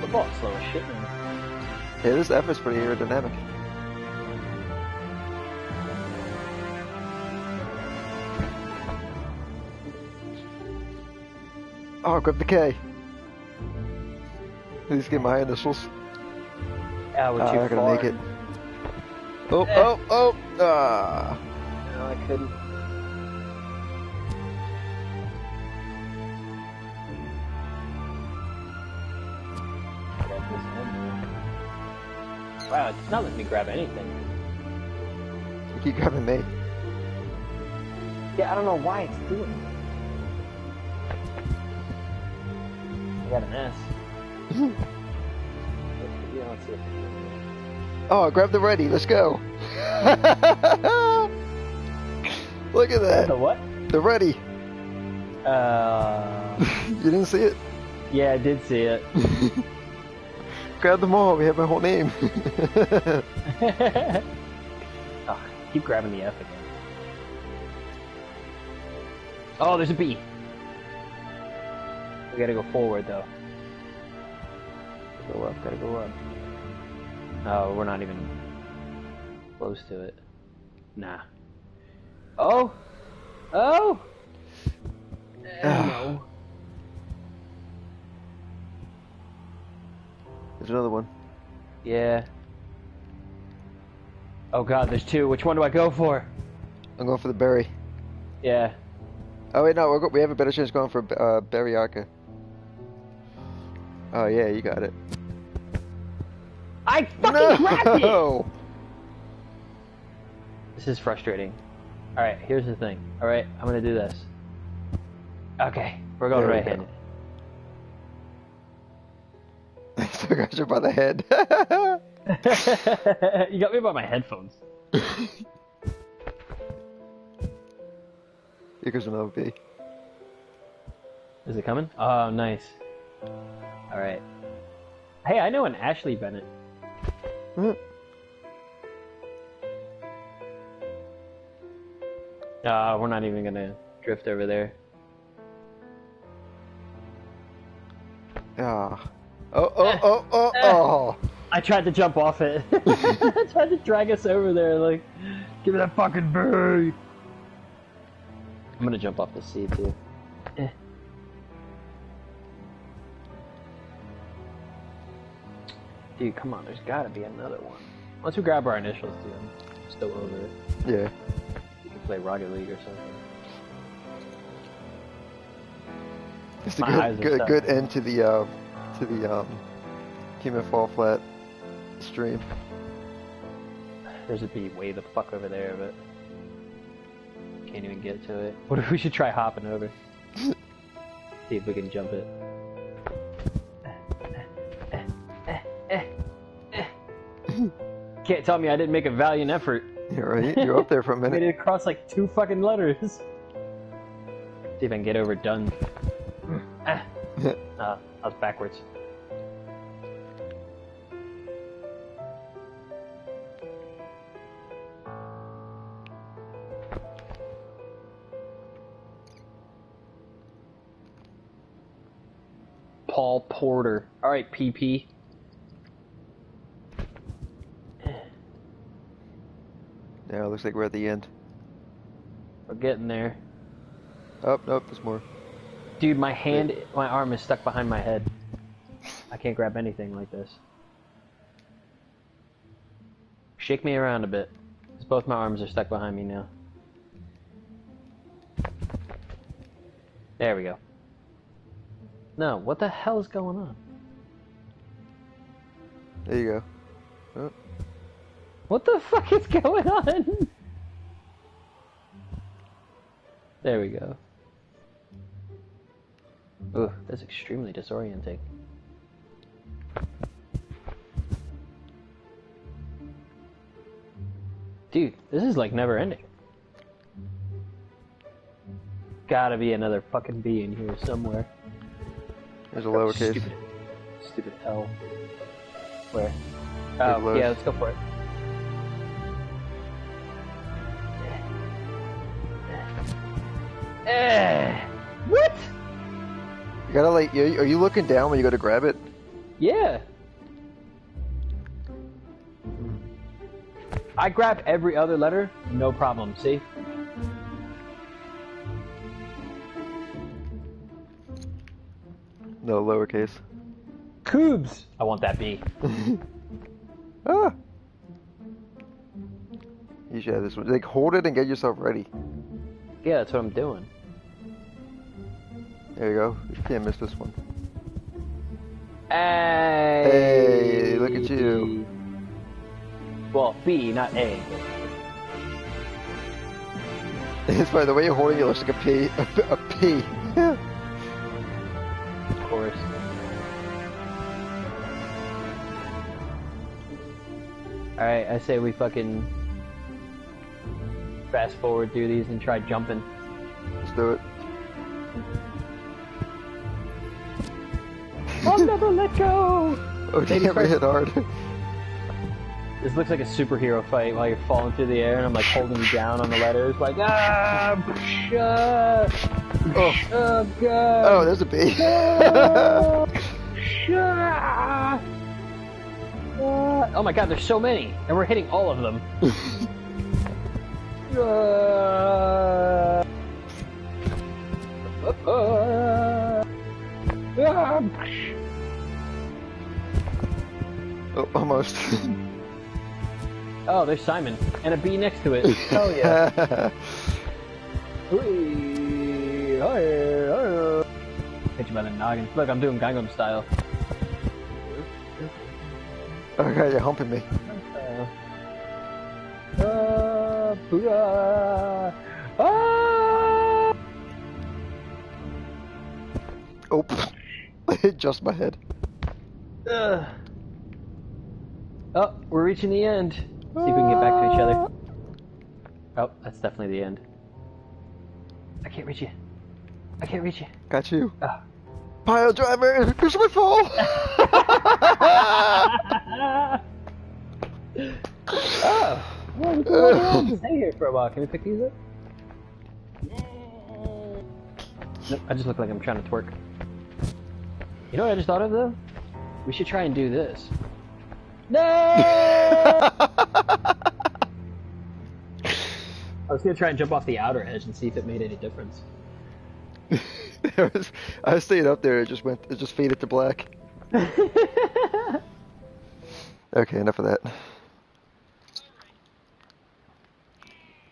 Football's slow as shit, man. Yeah, this F is pretty aerodynamic. Oh, grab the K. Please get my initials. Ah, we're I'm too not gonna far. make it. Oh, Eh. oh! Ah. No, I couldn't. Grab this one. Wow, it's not letting me grab anything. You keep grabbing me. Yeah, I don't know why it's doing it. I got an S. Yeah, let's see. Oh, grab the ready. Let's go. Look at The that. what? The ready. You didn't see it? Yeah, I did see it. Grab them all. We have my whole name. Oh, keep grabbing the F again. Oh, there's a B. We gotta go forward though. Go up, gotta go up. Oh, we're not even close to it. Nah. Oh! Oh! No. There's another one. Yeah. Oh god, there's two. Which one do I go for? I'm going for the berry. Yeah. Oh wait, no, we have a better chance going for berry arca. Oh yeah, you got it. I fucking grabbed it! No! This is frustrating. Alright, here's the thing. Alright, I'm gonna do this. Okay, we're going There we right-handed. So I got you by the head. You got me by my headphones. Here goes another bee. Is it coming? Oh, nice. Alright. Hey, I know an Ashley Bennett. We're not even gonna drift over there. Ah. Oh. I tried to jump off it. I tried to drag us over there, like, give me that fucking bird. I'm gonna jump off the seat too. Dude, come on, there's gotta be another one. Once we grab our initials, dude, I'm still over it. Yeah. We can play Rocket League or something. It's My eyes a are stuck. good end to the Team Fall Flat stream. There's a bee way the fuck over there, but can't even get to it. What if we should try hopping over? See if we can jump it. Can't tell me I didn't make a valiant effort. You're right. You're up there for a Made minute. it across like 2 fucking letters. See if I can get over done. I was backwards. Paul Porter. Alright, PP. Yeah, it looks like we're at the end. We're getting there. Oh, nope, there's more. Dude, my arm is stuck behind my head. I can't grab anything like this. Shake me around a bit. 'Cause both my arms are stuck behind me now. There we go. No, what the hell is going on? There you go. Oh. What the fuck is going on? There we go. Ooh, that's extremely disorienting. Dude, this is like never ending. Gotta be another fucking bee in here somewhere. There's a lowercase. Stupid L. Where? Big Oh, lows. yeah, let's go for it. What? You gotta like, are you looking down when you go to grab it? Yeah. I grab every other letter, no problem, see? No, lowercase. Coobs! I want that B. Ah! You should have this one. Like, hold it and get yourself ready. Yeah, that's what I'm doing. There you go. You can't miss this one. Hey, Hey, look at you. Well, B, not A. It's funny, the way you're holding it looks like a P. A P. Of course. Alright, I say we fucking fast forward through these and try jumping. Let's do it. I'll never let go! Oh, Ladies damn, we first. hit hard. This looks like a superhero fight while you're falling through the air and I'm like holding you down on the letters, like, ah, Oh. oh god, Oh, there's a B. oh my god, there's so many, and we're hitting all of them. Oh, almost. Oh, there's Simon. And a bee next to it. Hell yeah. Whee! Hit you by the noggin. Look, I'm doing Gangnam style. Okay, you're humping me. Booyah! Ah! Oh, I hit just my head. Oh, we're reaching the end. See if we can get back to each other. Oh, that's definitely the end. I can't reach you. I can't reach you. Got you. Ah. Pile driver, here's my fall. Oh, well, we can stay here for a while. Can we pick these up? Nope, I just look like I'm trying to twerk. You know what I just thought of though? We should try and do this. No! I was gonna try and jump off the outer edge and see if it made any difference. I was staying up there. It just faded to black. Okay, enough of that.